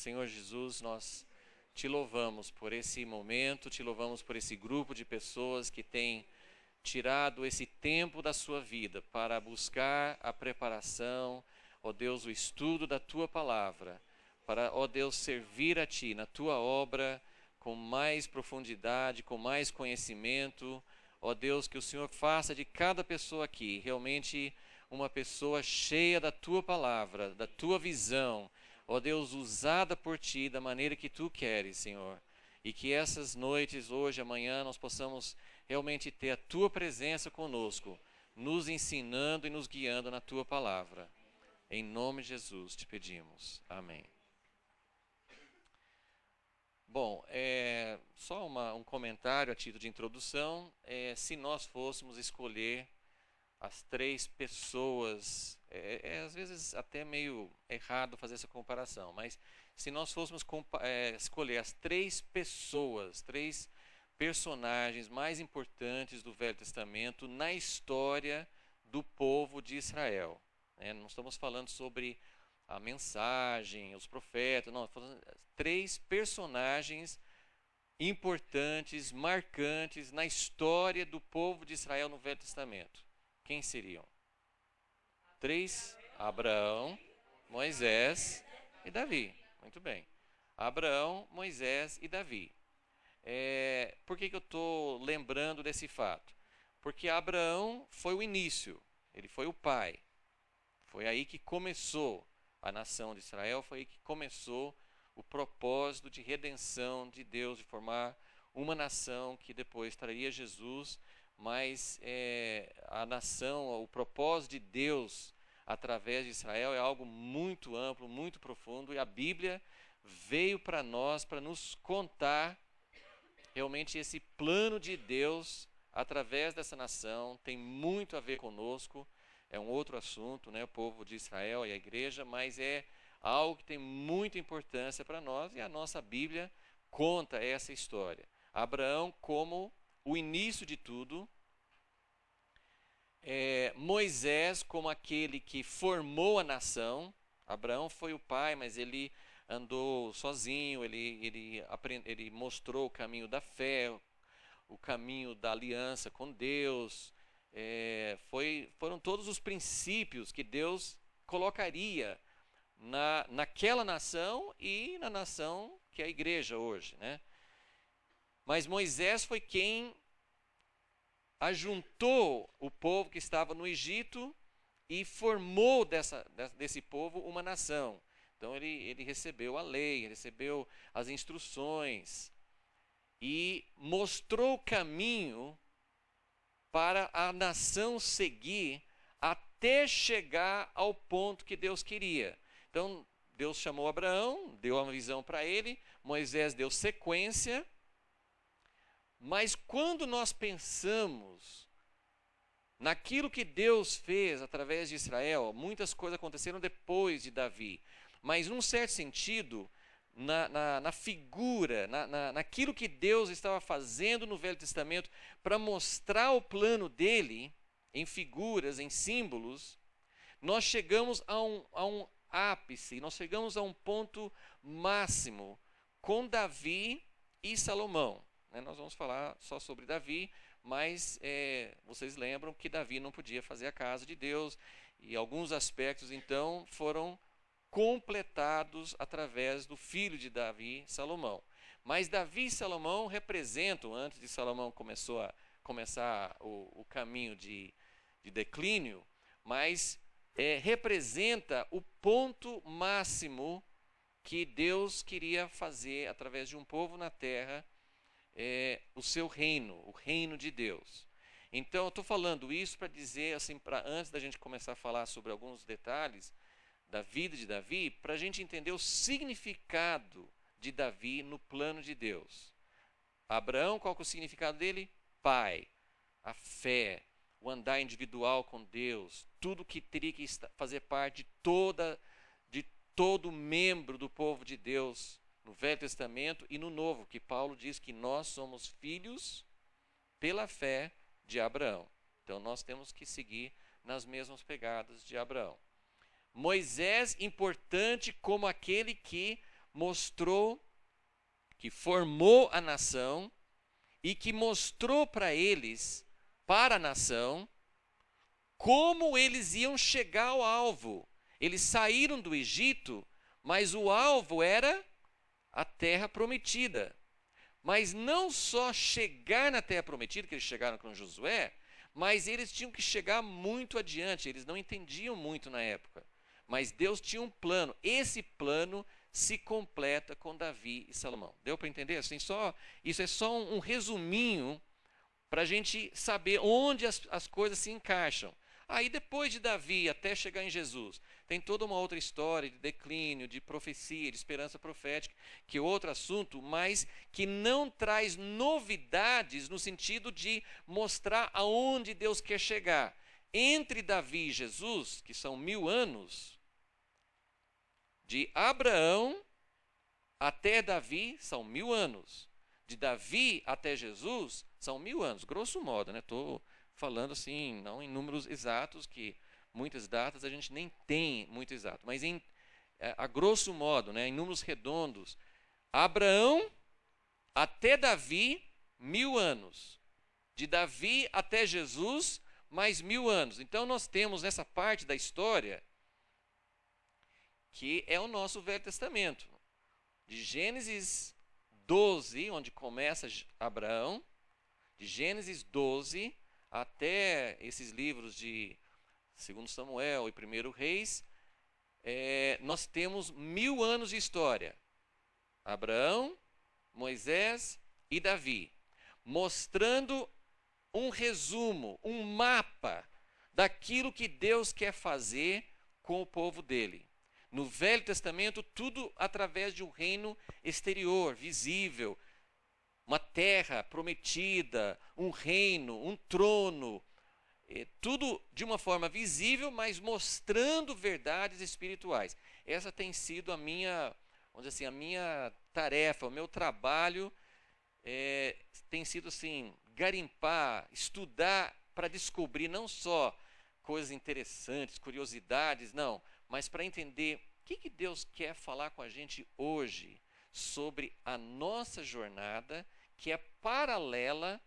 Senhor Jesus, nós te louvamos por esse momento, te louvamos por esse grupo de pessoas que tem tirado esse tempo da sua vida para buscar a preparação, ó Deus, o estudo da tua palavra, para, ó Deus, servir a ti na tua obra com mais profundidade, com mais conhecimento. Ó Deus, que o Senhor faça de cada pessoa aqui realmente uma pessoa cheia da tua palavra, da tua visão, ó Deus, usada por ti da maneira que tu queres, Senhor. E que essas noites, hoje, amanhã, nós possamos realmente ter a tua presença conosco, nos ensinando e nos guiando na tua palavra. Em nome de Jesus te pedimos. Amém. Bom, só um comentário a título de introdução. Se nós fôssemos escolher as três pessoas, às vezes até meio errado fazer essa comparação, mas se nós fôssemos escolher as três pessoas, três personagens mais importantes do Velho Testamento na história do povo de Israel, não estamos falando sobre a mensagem, os profetas, não, falando três personagens importantes, marcantes na história do povo de Israel no Velho Testamento. Quem seriam? Três: Abraão, Moisés e Davi. Muito bem. Abraão, Moisés e Davi. Por que eu estou lembrando desse fato? Porque Abraão foi o início, ele foi o pai. Foi aí que começou a nação de Israel, foi aí que começou o propósito de redenção de Deus, de formar uma nação que depois traria Jesus. Mas a nação, o propósito de Deus através de Israel é algo muito amplo, muito profundo, e a Bíblia veio para nós para nos contar realmente esse plano de Deus através dessa nação. Tem muito a ver conosco, é um outro assunto, o povo de Israel e a igreja, mas é algo que tem muita importância para nós, e a nossa Bíblia conta essa história. Abraão como o início de tudo, Moisés como aquele que formou a nação. Abraão foi o pai, mas ele andou sozinho, ele mostrou o caminho da fé, o caminho da aliança com Deus. Foram todos os princípios que Deus colocaria naquela nação e na nação que é a igreja hoje, Mas Moisés foi quem ajuntou o povo que estava no Egito e formou desse povo uma nação. Então ele recebeu a lei, recebeu as instruções e mostrou o caminho para a nação seguir até chegar ao ponto que Deus queria. Então Deus chamou Abraão, deu uma visão para ele, Moisés deu sequência. Mas quando nós pensamos naquilo que Deus fez através de Israel, muitas coisas aconteceram depois de Davi, mas num certo sentido, na figura, naquilo que Deus estava fazendo no Velho Testamento para mostrar o plano dele, em figuras, em símbolos, nós chegamos a um ápice, nós chegamos a um ponto máximo com Davi e Salomão. Nós vamos falar só sobre Davi, mas vocês lembram que Davi não podia fazer a casa de Deus, e alguns aspectos então foram completados através do filho de Davi, Salomão. Mas Davi e Salomão representam, antes de Salomão começar o caminho de declínio, mas representa o ponto máximo que Deus queria fazer através de um povo na terra, o seu reino, o reino de Deus. Então eu estou falando isso para dizer, assim, antes da gente começar a falar sobre alguns detalhes da vida de Davi, para a gente entender o significado de Davi no plano de Deus. Abraão, qual que é o significado dele? Pai, a fé, o andar individual com Deus, tudo que teria que fazer parte de todo membro do povo de Deus no Velho Testamento e no Novo, que Paulo diz que nós somos filhos pela fé de Abraão. Então nós temos que seguir nas mesmas pegadas de Abraão. Moisés, importante como aquele que mostrou, que formou a nação e que mostrou para eles, para a nação, como eles iam chegar ao alvo. Eles saíram do Egito, mas o alvo era a terra prometida. Mas não só chegar na terra prometida, que eles chegaram com Josué, mas eles tinham que chegar muito adiante. Eles não entendiam muito na época. Mas Deus tinha um plano. Esse plano se completa com Davi e Salomão. Deu para entender? Assim, isso é só um resuminho para a gente saber onde as coisas se encaixam. Aí depois de Davi até chegar em Jesus, tem toda uma outra história de declínio, de profecia, de esperança profética, que é outro assunto, mas que não traz novidades no sentido de mostrar aonde Deus quer chegar. Entre Davi e Jesus, que são 1000 anos, de Abraão até Davi são 1000 anos. De Davi até Jesus são 1000 anos, grosso modo, né? Estou falando assim, não em números exatos, que muitas datas a gente nem tem muito exato, mas a grosso modo, né, em números redondos, Abraão até Davi, 1000 anos. De Davi até Jesus, mais 1000 anos. Então nós temos nessa parte da história, que é o nosso Velho Testamento. De Gênesis 12, onde começa Abraão, de Gênesis 12 até esses livros de 2 Samuel e 1 Reis, nós temos 1000 anos de história. Abraão, Moisés e Davi, mostrando um resumo, um mapa daquilo que Deus quer fazer com o povo dele. No Velho Testamento, tudo através de um reino exterior, visível, uma terra prometida, um reino, um trono, tudo de uma forma visível, mas mostrando verdades espirituais. Essa tem sido a minha, vamos dizer assim, a minha tarefa, o meu trabalho tem sido assim, garimpar, estudar para descobrir não só coisas interessantes, curiosidades, não, mas para entender o que Deus quer falar com a gente hoje sobre a nossa jornada, que é paralela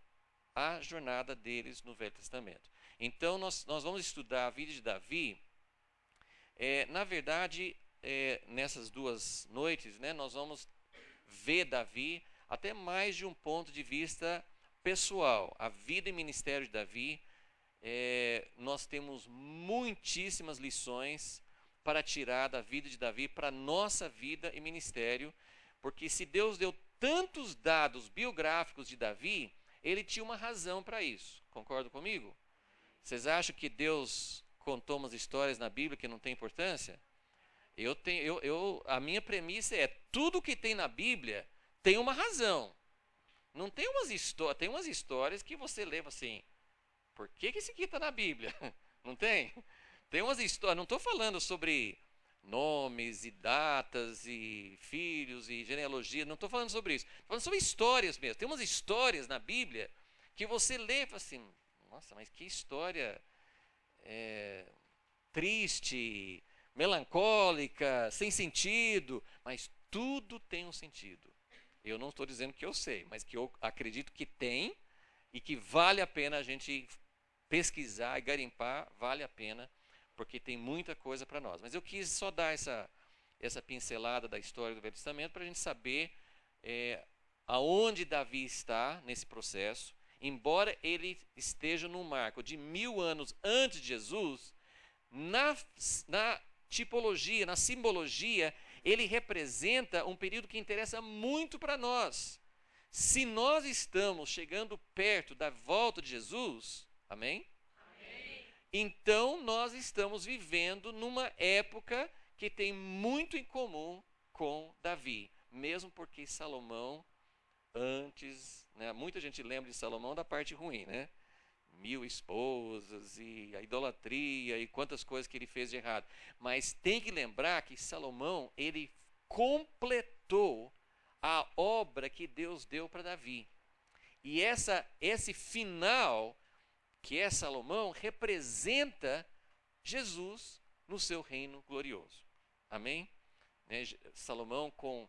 à jornada deles no Velho Testamento. Então, nós vamos estudar a vida de Davi. Na verdade, nessas 2 noites, né, nós vamos ver Davi até mais de um ponto de vista pessoal. A vida e ministério de Davi, nós temos muitíssimas lições para tirar da vida de Davi para a nossa vida e ministério, porque se Deus deu tantos dados biográficos de Davi, ele tinha uma razão para isso. Concordam comigo? Vocês acham que Deus contou umas histórias na Bíblia que não tem importância? A minha premissa é, tudo que tem na Bíblia tem uma razão. Não tem tem umas histórias que você leva assim, por que isso aqui está na Bíblia? Não tem? Tem umas histórias, não estou falando sobre nomes e datas e filhos e genealogia, não estou falando sobre isso. Estou falando sobre histórias mesmo. Tem umas histórias na Bíblia que você lê e fala assim, nossa, mas que história triste, melancólica, sem sentido, mas tudo tem um sentido. Eu não estou dizendo que eu sei, mas que eu acredito que tem e que vale a pena a gente pesquisar e garimpar, vale a pena, porque tem muita coisa para nós. Mas eu quis só dar essa pincelada da história do Velho Testamento para a gente saber aonde Davi está nesse processo. Embora ele esteja num marco de 1000 anos antes de Jesus, na tipologia, na simbologia, ele representa um período que interessa muito para nós. Se nós estamos chegando perto da volta de Jesus, amém? Então, nós estamos vivendo numa época que tem muito em comum com Davi, mesmo porque Salomão, antes, né, muita gente lembra de Salomão da parte ruim, né? 1000 esposas e a idolatria e quantas coisas que ele fez de errado. Mas tem que lembrar que Salomão, ele completou a obra que Deus deu para Davi. E esse final, que é Salomão, representa Jesus no seu reino glorioso. Amém? Salomão, com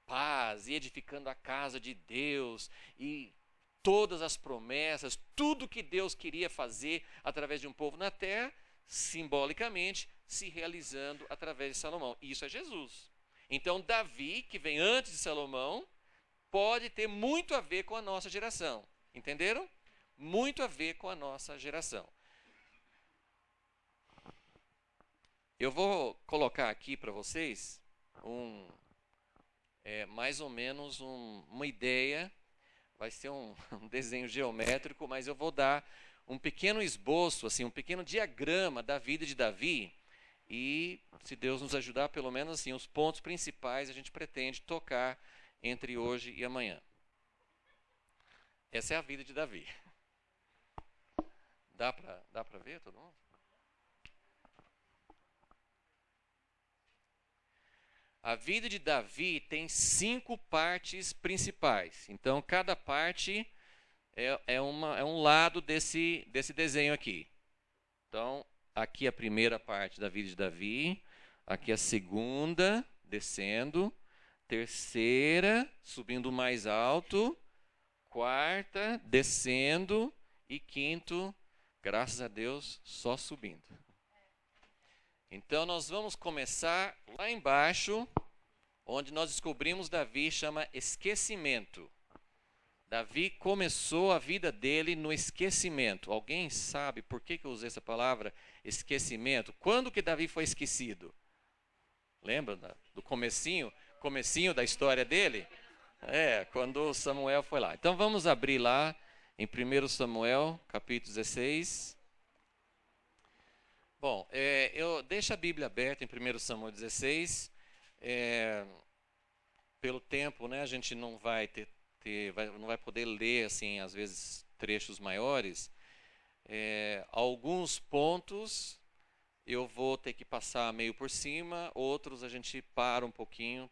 paz e edificando a casa de Deus e todas as promessas, tudo que Deus queria fazer através de um povo na terra, simbolicamente se realizando através de Salomão. Isso é Jesus. Então, Davi, que vem antes de Salomão, pode ter muito a ver com a nossa geração. Entenderam? Muito a ver com a nossa geração. Eu vou colocar aqui para vocês mais ou menos uma ideia. Vai ser um desenho geométrico, mas eu vou dar um pequeno esboço, assim, um pequeno diagrama da vida de Davi. E, se Deus nos ajudar, pelo menos assim, os pontos principais a gente pretende tocar entre hoje e amanhã. Essa é a vida de Davi. Dá para ver todo mundo? A vida de Davi tem 5 partes principais. Então, cada parte é um lado desse desenho aqui. Então, aqui a primeira parte da vida de Davi. Aqui a segunda, descendo. Terceira, subindo mais alto. Quarta, descendo. E quinto, graças a Deus, só subindo. Então, nós vamos começar lá embaixo, onde nós descobrimos Davi, chama esquecimento. Davi começou a vida dele no esquecimento. Alguém sabe por que eu usei essa palavra, esquecimento? Quando que Davi foi esquecido? Lembra do comecinho da história dele? Quando Samuel foi lá. Então, vamos abrir lá em 1 Samuel, capítulo 16. Bom, eu deixo a Bíblia aberta em 1 Samuel 16. Pelo tempo, né, a gente não vai não vai poder ler, assim, às vezes, trechos maiores. Alguns pontos eu vou ter que passar meio por cima, outros a gente para um pouquinho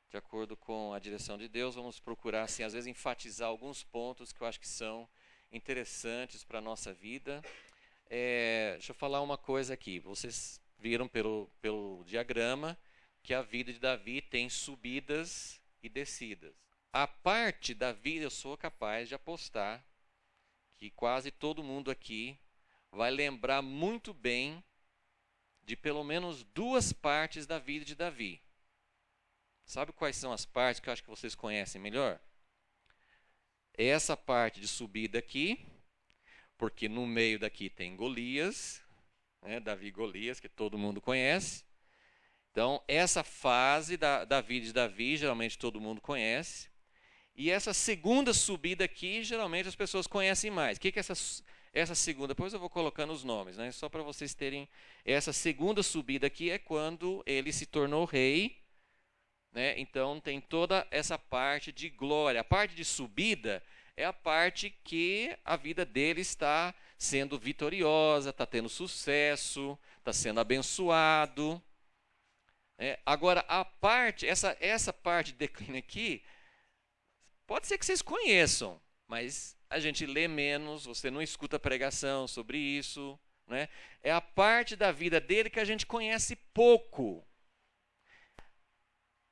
de acordo com a direção de Deus, vamos procurar, assim, às vezes, enfatizar alguns pontos que eu acho que são interessantes para a nossa vida. Deixa eu falar uma coisa aqui. Vocês viram pelo diagrama que a vida de Davi tem subidas e descidas. A parte da vida, eu sou capaz de apostar que quase todo mundo aqui vai lembrar muito bem de pelo menos 2 partes da vida de Davi. Sabe quais são as partes que eu acho que vocês conhecem melhor? Essa parte de subida aqui, porque no meio daqui tem Golias, né, Davi e Golias, que todo mundo conhece. Então, essa fase da vida de Davi, geralmente todo mundo conhece. E essa segunda subida aqui, geralmente as pessoas conhecem mais. O que é essa segunda? Depois eu vou colocando os nomes, né, só para vocês terem. Essa segunda subida aqui é quando ele se tornou rei. Né? Então, tem toda essa parte de glória. A parte de subida é a parte que a vida dele está sendo vitoriosa, está tendo sucesso, está sendo abençoado. Agora, essa parte de declínio aqui, pode ser que vocês conheçam, mas a gente lê menos, você não escuta pregação sobre isso. Né? É a parte da vida dele que a gente conhece pouco.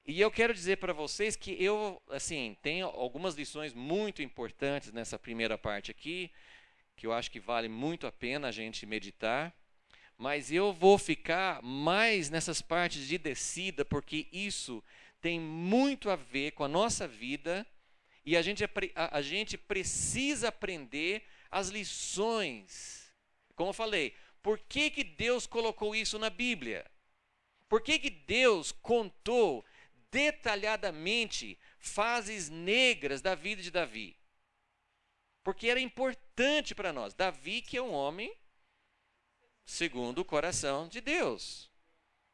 E eu quero dizer para vocês que eu, assim, tenho algumas lições muito importantes nessa primeira parte aqui, que eu acho que vale muito a pena a gente meditar, mas eu vou ficar mais nessas partes de descida, porque isso tem muito a ver com a nossa vida, e a gente precisa aprender as lições. Como eu falei, por que Deus colocou isso na Bíblia? Por que Deus contou detalhadamente fases negras da vida de Davi? Porque era importante para nós. Davi, que é um homem segundo o coração de Deus,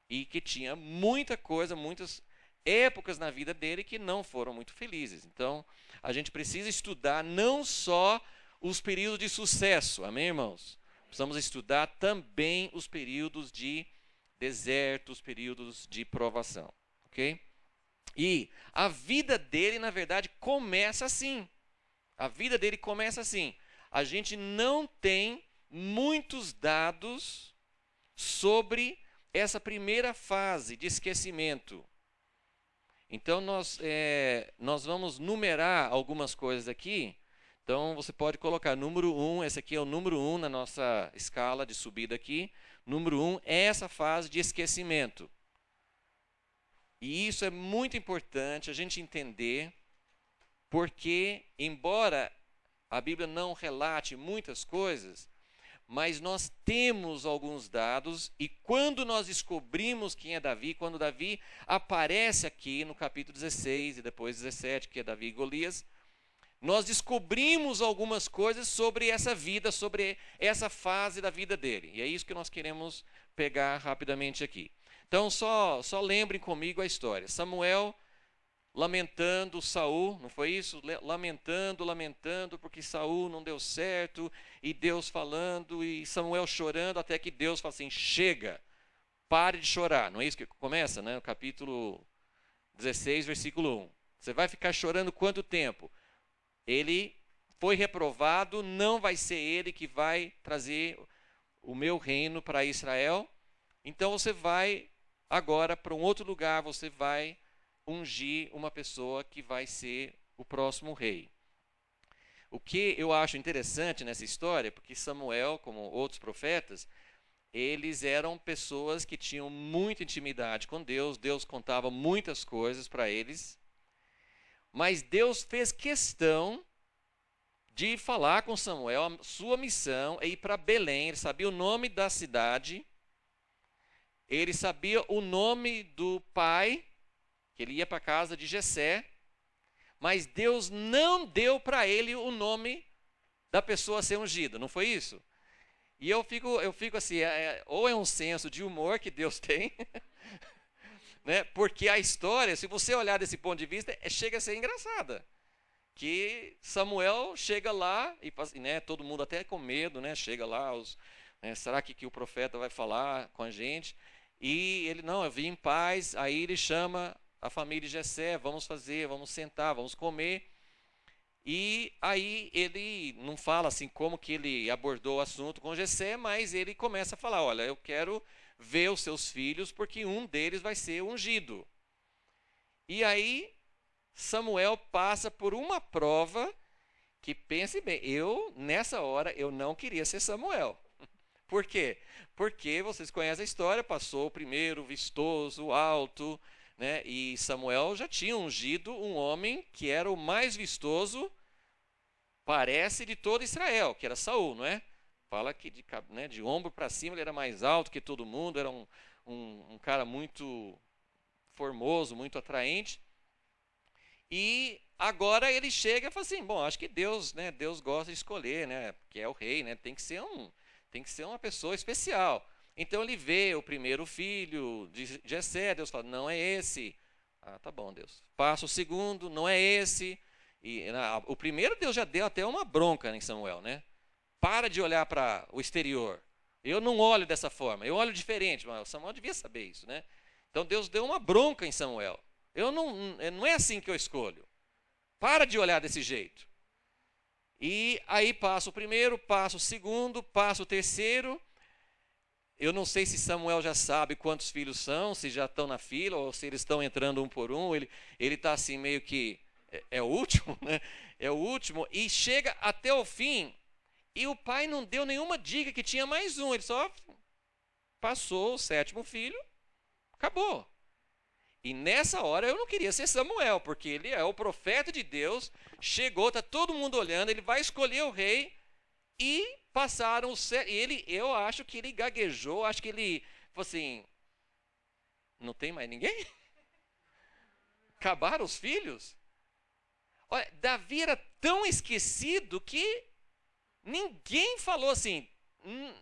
e que tinha muita coisa, muitas épocas na vida dele que não foram muito felizes. Então, a gente precisa estudar não só os períodos de sucesso, amém, irmãos? Precisamos estudar também os períodos de deserto, os períodos de provação, ok? E a vida dele, na verdade, começa assim. A vida dele começa assim. A gente não tem muitos dados sobre essa primeira fase de esquecimento. Então, nós vamos numerar algumas coisas aqui. Então, você pode colocar número 1, esse aqui é o número 1 na nossa escala de subida aqui. Número 1 é essa fase de esquecimento. E isso é muito importante a gente entender, porque, embora a Bíblia não relate muitas coisas, mas nós temos alguns dados, e quando nós descobrimos quem é Davi, quando Davi aparece aqui no capítulo 16 e depois 17, que é Davi e Golias, nós descobrimos algumas coisas sobre essa vida, sobre essa fase da vida dele. E é isso que nós queremos pegar rapidamente aqui. Então, só lembrem comigo a história. Samuel lamentando Saul, não foi isso? Lamentando, porque Saul não deu certo, e Deus falando, e Samuel chorando, até que Deus fala assim, chega, pare de chorar. Não é isso que começa, né? No capítulo 16, versículo 1. Você vai ficar chorando quanto tempo? Ele foi reprovado, não vai ser ele que vai trazer o meu reino para Israel. Então você vai agora para um outro lugar, você vai ungir uma pessoa que vai ser o próximo rei. O que eu acho interessante nessa história, porque Samuel, como outros profetas, eles eram pessoas que tinham muita intimidade com Deus, Deus contava muitas coisas para eles, mas Deus fez questão de falar com Samuel, a sua missão é ir para Belém, ele sabia o nome da cidade, ele sabia o nome do pai, que ele ia para a casa de Jessé, mas Deus não deu para ele o nome da pessoa a ser ungida, não foi isso? E eu fico assim, ou é um senso de humor que Deus tem, né? Porque a história, se você olhar desse ponto de vista, chega a ser engraçada. Que Samuel chega lá, e né, todo mundo até com medo, né? Chega lá, será que o profeta vai falar com a gente? E ele, não, eu vim em paz, aí ele chama a família de Jessé, vamos sentar, vamos comer. E aí ele não fala assim como que ele abordou o assunto com Jessé, mas ele começa a falar, olha, eu quero ver os seus filhos, porque um deles vai ser ungido. E aí Samuel passa por uma prova que, pense bem, nessa hora, eu não queria ser Samuel. Por quê? Porque vocês conhecem a história, passou o primeiro vistoso, alto, né? E Samuel já tinha ungido um homem que era o mais vistoso, parece, de todo Israel, que era Saul, não é? Fala que de ombro para cima ele era mais alto que todo mundo, era um cara muito formoso, muito atraente. E agora ele chega e fala assim, bom, acho que Deus, né, Deus gosta de escolher, né, que é o rei, né, tem que ser uma pessoa especial. Então ele vê o primeiro filho de Jessé, Deus fala, não é esse. Ah, tá bom, Deus. Passa o segundo, não é esse. E o primeiro Deus já deu até uma bronca em Samuel, né? Para de olhar para o exterior. Eu não olho dessa forma, eu olho diferente. Mas Samuel devia saber isso, né? Então Deus deu uma bronca em Samuel. Não é assim que eu escolho. Para de olhar desse jeito. E aí passa o primeiro, passa o segundo, passa o terceiro. Eu não sei se Samuel já sabe quantos filhos são, se já estão na fila ou se eles estão entrando um por um. Ele está assim meio que é o último, né? É o último e chega até o fim. E o pai não deu nenhuma dica que tinha mais um. Ele só passou o sétimo filho, acabou. E nessa hora eu não queria ser Samuel, porque ele é o profeta de Deus, chegou, está todo mundo olhando, ele vai escolher o rei, e passaram eu acho que ele gaguejou, acho que ele falou assim, não tem mais ninguém? Acabaram os filhos? Olha, Davi era tão esquecido que ninguém falou assim,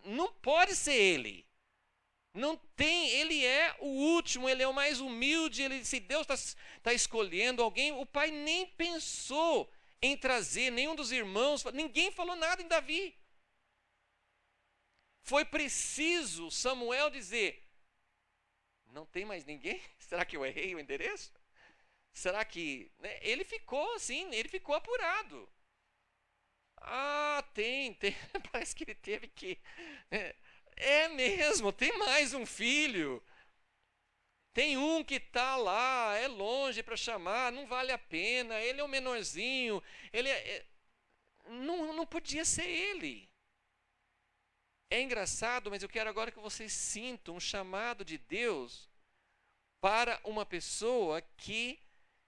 não pode ser ele. Não tem, ele é o último, ele é o mais humilde, se Deus está escolhendo alguém, o pai nem pensou em trazer nenhum dos irmãos, ninguém falou nada em Davi. Foi preciso Samuel dizer, não tem mais ninguém? Será que eu errei o endereço? Será que... Né? Ele ficou assim, ele ficou apurado. Ah, tem, parece que ele teve que... É mesmo, tem mais um filho. Tem um que está lá, é longe para chamar, não vale a pena, ele é o menorzinho, não podia ser ele. É engraçado, mas eu quero agora que vocês sintam um chamado de Deus para uma pessoa que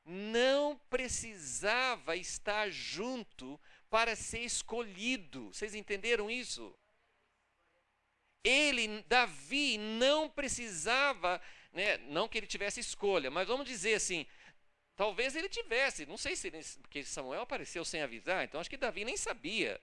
não precisava estar junto para ser escolhido. Vocês entenderam isso? Davi, não precisava, né, não que ele tivesse escolha, mas vamos dizer assim, talvez ele tivesse, não sei se porque Samuel apareceu sem avisar, então acho que Davi nem sabia.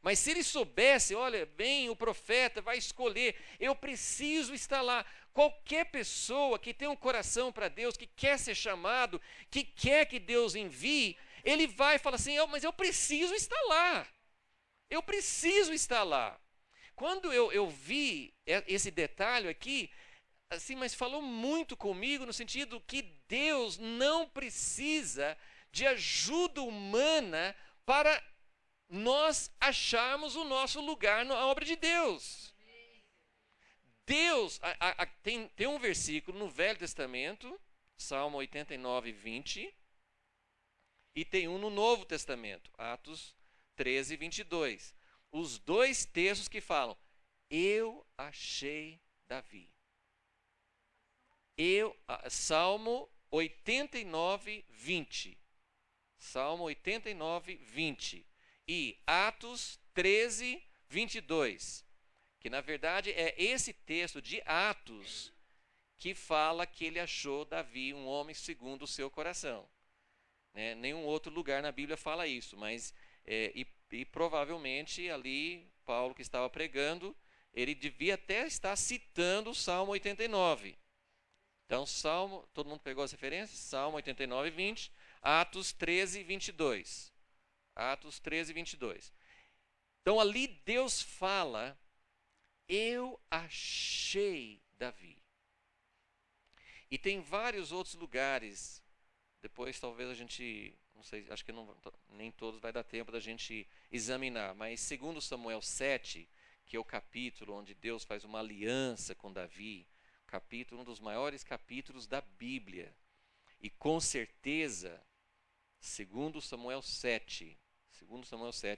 Mas se ele soubesse, olha, bem, o profeta vai escolher, eu preciso estar lá. Qualquer pessoa que tem um coração para Deus, que quer ser chamado, que quer que Deus envie, ele vai e fala assim, mas eu preciso estar lá. Eu preciso estar lá. Quando eu vi esse detalhe aqui, assim, mas falou muito comigo no sentido que Deus não precisa de ajuda humana para nós acharmos o nosso lugar na obra de Deus. Deus, tem um versículo no Velho Testamento, Salmo 89, 20, e tem um no Novo Testamento, Atos 13, 22. Os dois textos que falam, eu achei Davi. Salmo 89, 20. Salmo 89, 20. E Atos 13, 22. Que na verdade é esse texto de Atos que fala que ele achou Davi um homem segundo o seu coração. Né? Nenhum outro lugar na Bíblia fala isso, mas e provavelmente ali Paulo que estava pregando, ele devia até estar citando o Salmo 89. Então, todo mundo pegou as referências? Salmo 89, 20, Atos 13, 22. Atos 13, 22. Então, ali Deus fala, eu achei Davi. E tem vários outros lugares, depois talvez a gente, não sei, acho que nem todos vai dar tempo da gente examinar, mas segundo Samuel 7, que é o capítulo onde Deus faz uma aliança com Davi, capítulo, um dos maiores capítulos da Bíblia. E com certeza, segundo Samuel 7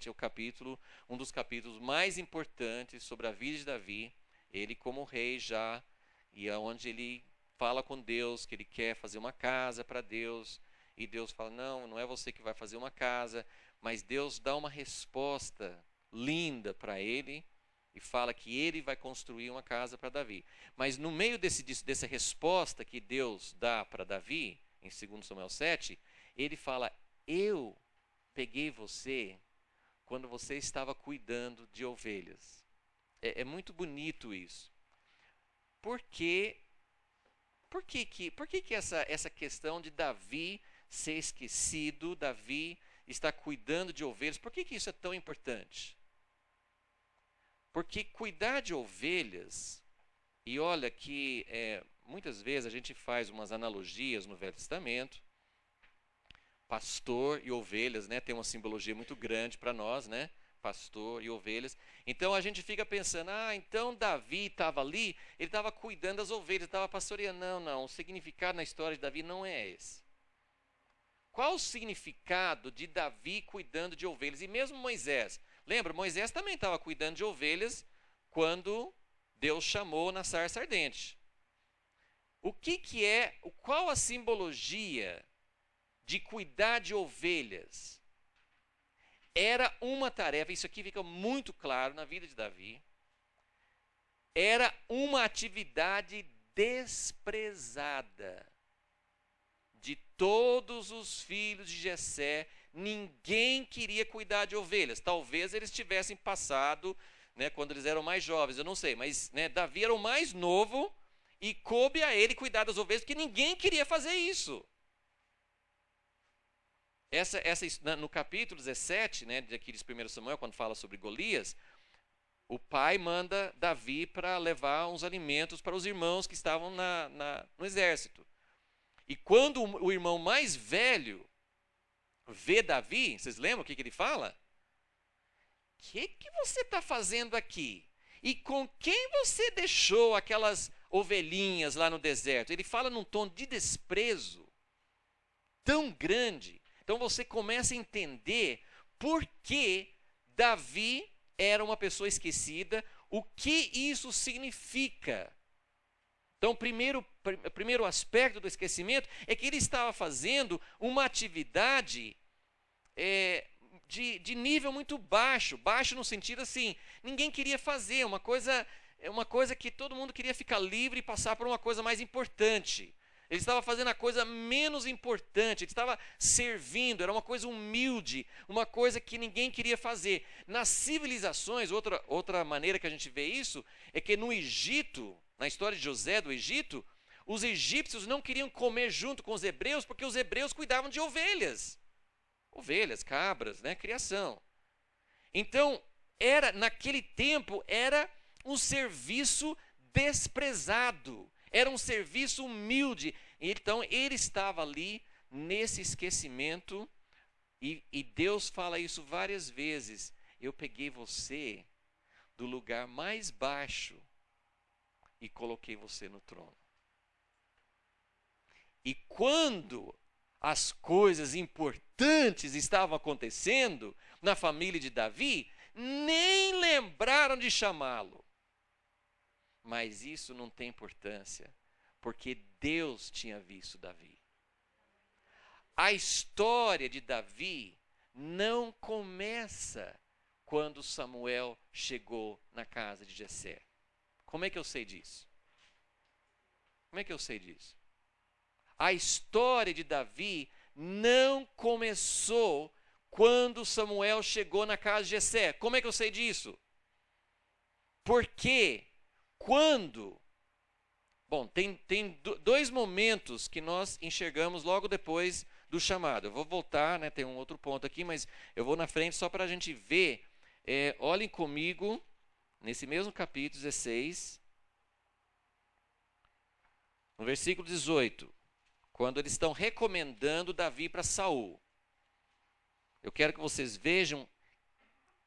é o capítulo, um dos capítulos mais importantes sobre a vida de Davi, ele como rei já, e é onde ele fala com Deus que ele quer fazer uma casa para Deus, e Deus fala, não é você que vai fazer uma casa, mas Deus dá uma resposta linda para ele, e fala que ele vai construir uma casa para Davi. Mas no meio dessa resposta que Deus dá para Davi, em 2 Samuel 7, ele fala, eu peguei você quando você estava cuidando de ovelhas. É muito bonito isso. Por que essa questão de Davi ser esquecido, Davi estar cuidando de ovelhas, por que isso é tão importante? Porque cuidar de ovelhas, e olha que muitas vezes a gente faz umas analogias no Velho Testamento, pastor e ovelhas, né, tem uma simbologia muito grande para nós, né, pastor e ovelhas. Então a gente fica pensando, então Davi estava ali, ele estava cuidando das ovelhas, estava pastoreando. Não, o significado na história de Davi não é esse. Qual o significado de Davi cuidando de ovelhas? E mesmo Moisés, lembra, Moisés também estava cuidando de ovelhas quando Deus chamou na sarça ardente. Qual a simbologia de cuidar de ovelhas? Era uma tarefa, isso aqui fica muito claro na vida de Davi, era uma atividade desprezada de todos os filhos de Jessé. Ninguém queria cuidar de ovelhas. Talvez eles tivessem passado, né, quando eles eram mais jovens, eu não sei, mas né, Davi era o mais novo e coube a ele cuidar das ovelhas, porque ninguém queria fazer isso. No capítulo 17, né, daqui de 1 Samuel, quando fala sobre Golias, o pai manda Davi para levar uns alimentos para os irmãos que estavam no exército. E quando o irmão mais velho vê Davi, vocês lembram o que ele fala? O que você está fazendo aqui? E com quem você deixou aquelas ovelhinhas lá no deserto. Ele fala num tom de desprezo tão grande. Então você começa a entender por que Davi era uma pessoa esquecida, o que isso significa. Então, o primeiro aspecto do esquecimento é que ele estava fazendo uma atividade de nível muito baixo. Baixo no sentido assim, ninguém queria fazer, uma coisa que todo mundo queria ficar livre e passar por uma coisa mais importante. Ele estava fazendo a coisa menos importante, ele estava servindo, era uma coisa humilde, uma coisa que ninguém queria fazer. Nas civilizações, outra maneira que a gente vê isso, é que no Egito, na história de José do Egito, os egípcios não queriam comer junto com os hebreus, porque os hebreus cuidavam de ovelhas. Ovelhas, cabras, né, criação. Então, naquele tempo, era um serviço desprezado. Era um serviço humilde. Então, ele estava ali nesse esquecimento. E Deus fala isso várias vezes. Eu peguei você do lugar mais baixo e coloquei você no trono. E quando as coisas importantes estavam acontecendo na família de Davi, nem lembraram de chamá-lo. Mas isso não tem importância, porque Deus tinha visto Davi. A história de Davi não começa quando Samuel chegou na casa de Jessé. Como é que eu sei disso? Como é que eu sei disso? A história de Davi não começou quando Samuel chegou na casa de Jessé. Como é que eu sei disso? Porque tem dois momentos que nós enxergamos logo depois do chamado. Eu vou voltar, né, tem um outro ponto aqui, mas eu vou na frente só para a gente ver. Olhem comigo, nesse mesmo capítulo 16, no versículo 18, quando eles estão recomendando Davi para Saul. Eu quero que vocês vejam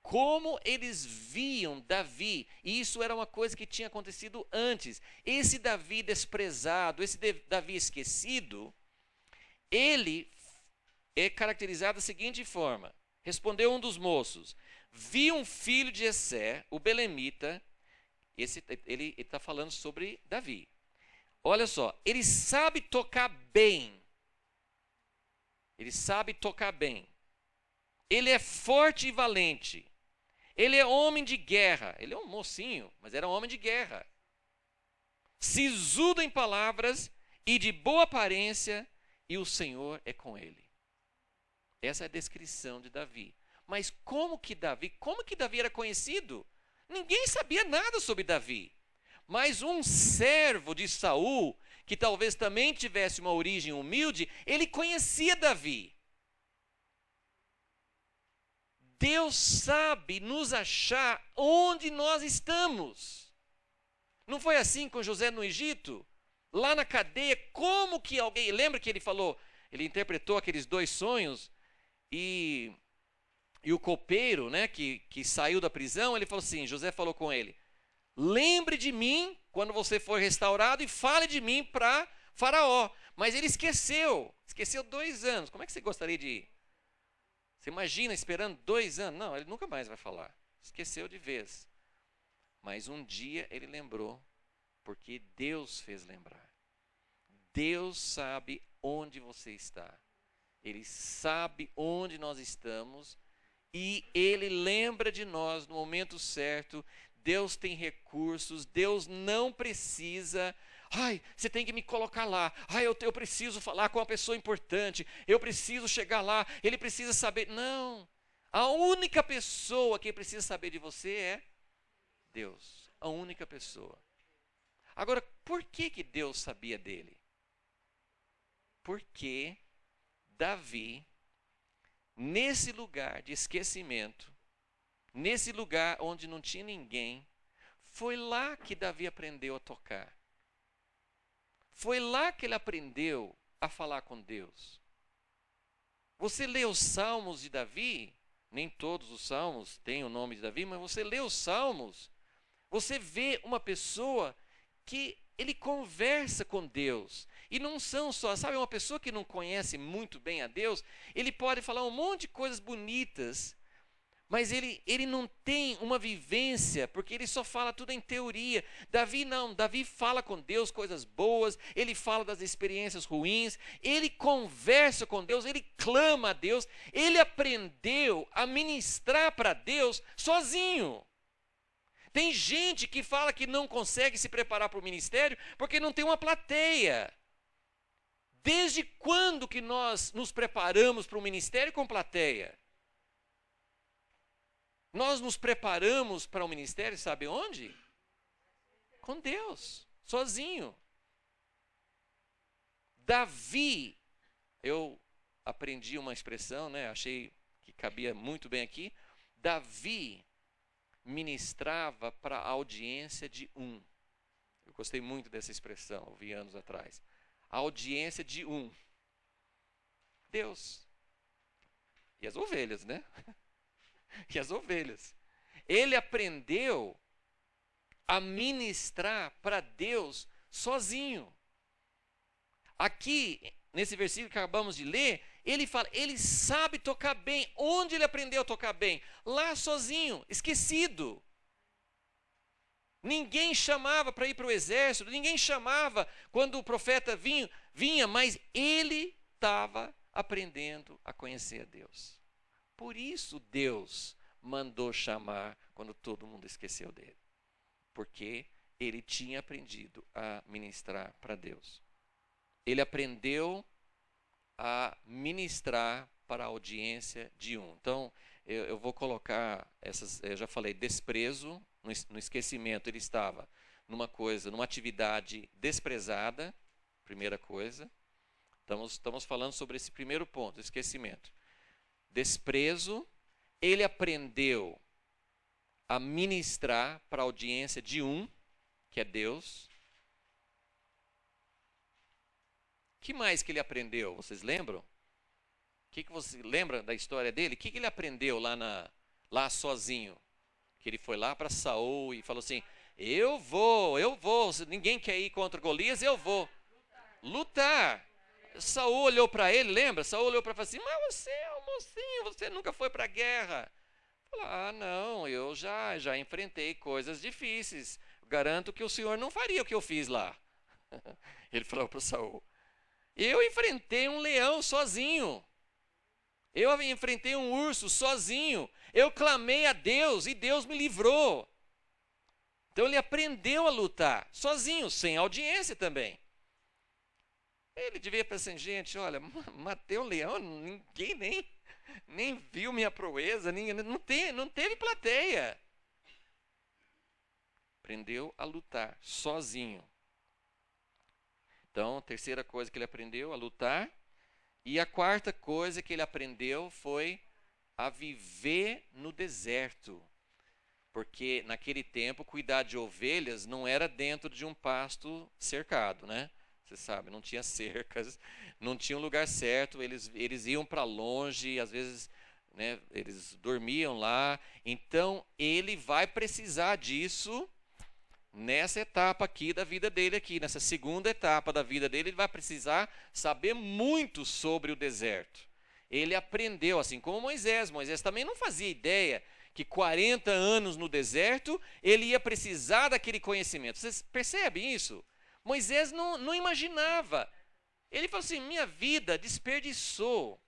como eles viam Davi, e isso era uma coisa que tinha acontecido antes. Esse Davi desprezado, esse Davi esquecido, ele é caracterizado da seguinte forma. Respondeu um dos moços: vi um filho de Jessé, o belemita. Ele está falando sobre Davi. Olha só, ele sabe tocar bem. Ele sabe tocar bem. Ele é forte e valente. Ele é homem de guerra. Ele é um mocinho, mas era um homem de guerra. Sisudo em palavras e de boa aparência, e o Senhor é com ele. Essa é a descrição de Davi. Mas como que Davi era conhecido? Ninguém sabia nada sobre Davi. Mas um servo de Saul, que talvez também tivesse uma origem humilde, ele conhecia Davi. Deus sabe nos achar onde nós estamos. Não foi assim com José no Egito? Lá na cadeia, como que alguém... Lembra que ele falou, ele interpretou aqueles dois sonhos, e o copeiro, né, que saiu da prisão, ele falou assim, José falou com ele: lembre de mim quando você for restaurado e fale de mim para Faraó. Mas ele esqueceu 2 anos. Como é que você gostaria de ir? Você imagina esperando 2 anos? Não, ele nunca mais vai falar. Esqueceu de vez. Mas um dia ele lembrou, porque Deus fez lembrar. Deus sabe onde você está. Ele sabe onde nós estamos e Ele lembra de nós no momento certo. Deus tem recursos, Deus não precisa... você tem que me colocar lá. Eu preciso falar com uma pessoa importante. Eu preciso chegar lá. Ele precisa saber. Não. A única pessoa que precisa saber de você é Deus. A única pessoa. Agora, por que Deus sabia dele? Porque Davi, nesse lugar de esquecimento, nesse lugar onde não tinha ninguém, foi lá que Davi aprendeu a tocar. Foi lá que ele aprendeu a falar com Deus. Você lê os salmos de Davi, nem todos os salmos têm o nome de Davi, mas você lê os salmos, você vê uma pessoa que ele conversa com Deus. E não são só, sabe, uma pessoa que não conhece muito bem a Deus, ele pode falar um monte de coisas bonitas, mas ele não tem uma vivência, porque ele só fala tudo em teoria. Davi não, Davi fala com Deus coisas boas, ele fala das experiências ruins, ele conversa com Deus, ele clama a Deus, ele aprendeu a ministrar para Deus sozinho. Tem gente que fala que não consegue se preparar para o ministério porque não tem uma plateia. Desde quando que nós nos preparamos para o ministério com plateia? Nós nos preparamos para o ministério, sabe onde? Com Deus, sozinho. Davi, eu aprendi uma expressão, né? Achei que cabia muito bem aqui. Davi ministrava para a audiência de um. Eu gostei muito dessa expressão, ouvi anos atrás. A audiência de um. Deus. E as ovelhas, né? E as ovelhas. Ele aprendeu a ministrar para Deus sozinho. Aqui, nesse versículo que acabamos de ler, ele fala, ele sabe tocar bem. Onde ele aprendeu a tocar bem? Lá sozinho, esquecido. Ninguém chamava para ir para o exército, ninguém chamava quando o profeta vinha, mas ele estava aprendendo a conhecer a Deus. Por isso Deus mandou chamar quando todo mundo esqueceu dele. Porque ele tinha aprendido a ministrar para Deus. Ele aprendeu a ministrar para a audiência de um. Então, eu vou colocar essas, eu já falei, desprezo, no esquecimento. Ele estava numa atividade desprezada, primeira coisa. Estamos falando sobre esse primeiro ponto, esquecimento. Desprezo, ele aprendeu a ministrar para a audiência de um, que é Deus. O que mais que ele aprendeu? Vocês lembram? Que você lembra da história dele? O que ele aprendeu lá sozinho? Que ele foi lá para Saul e falou assim, eu vou, se ninguém quer ir contra Golias, eu vou. Lutar. Saul olhou para ele, lembra? Saul olhou para ele e falou assim, mas você é um mocinho, você nunca foi para a guerra. Falou, não, eu já enfrentei coisas difíceis. Garanto que o senhor não faria o que eu fiz lá. Ele falou para Saul, eu enfrentei um leão sozinho. Eu enfrentei um urso sozinho. Eu clamei a Deus e Deus me livrou. Então ele aprendeu a lutar sozinho, sem audiência também. Ele devia pensar, gente, olha, matei um leão, ninguém nem viu minha proeza, não teve plateia. Aprendeu a lutar sozinho. Então, a terceira coisa que ele aprendeu, a lutar. E a quarta coisa que ele aprendeu foi a viver no deserto. Porque naquele tempo, cuidar de ovelhas não era dentro de um pasto cercado, né? Você sabe, não tinha cercas, não tinha um lugar certo, eles iam para longe, às vezes, né, eles dormiam lá. Então, ele vai precisar disso nessa etapa aqui da vida dele aqui, nessa segunda etapa da vida dele, ele vai precisar saber muito sobre o deserto. Ele aprendeu, assim como Moisés. Moisés também não fazia ideia que 40 anos no deserto, ele ia precisar daquele conhecimento. Vocês percebem isso? Moisés não imaginava. Ele falou assim, minha vida desperdiçou.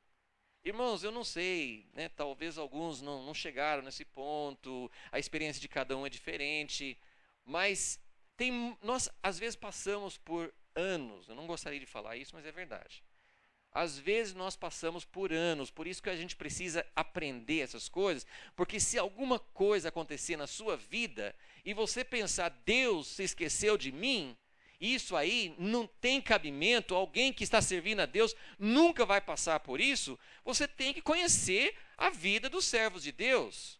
Irmãos, eu não sei, né, talvez alguns não chegaram nesse ponto, a experiência de cada um é diferente, mas nós às vezes passamos por anos, eu não gostaria de falar isso, mas é verdade. Às vezes nós passamos por anos, por isso que a gente precisa aprender essas coisas, porque se alguma coisa acontecer na sua vida e você pensar, Deus se esqueceu de mim, isso aí não tem cabimento, alguém que está servindo a Deus nunca vai passar por isso. Você tem que conhecer a vida dos servos de Deus.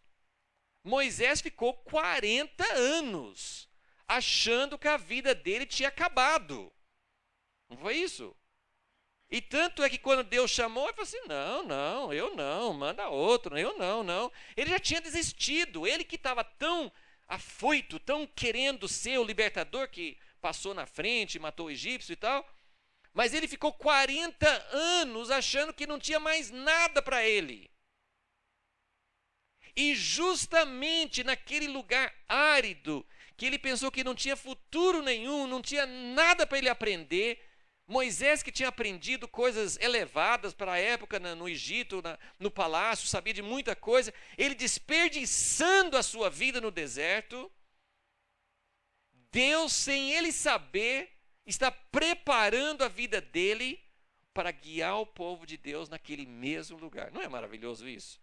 Moisés ficou 40 anos achando que a vida dele tinha acabado. Não foi isso? E tanto é que quando Deus chamou, ele falou assim, eu não, manda outro, eu não. Ele já tinha desistido, ele que estava tão afoito, tão querendo ser o libertador que passou na frente, matou o egípcio e tal, mas ele ficou 40 anos achando que não tinha mais nada para ele. E justamente naquele lugar árido, que ele pensou que não tinha futuro nenhum, não tinha nada para ele aprender, Moisés, que tinha aprendido coisas elevadas para a época no Egito, no palácio, sabia de muita coisa, ele desperdiçando a sua vida no deserto, Deus, sem ele saber, está preparando a vida dele para guiar o povo de Deus naquele mesmo lugar. Não é maravilhoso isso?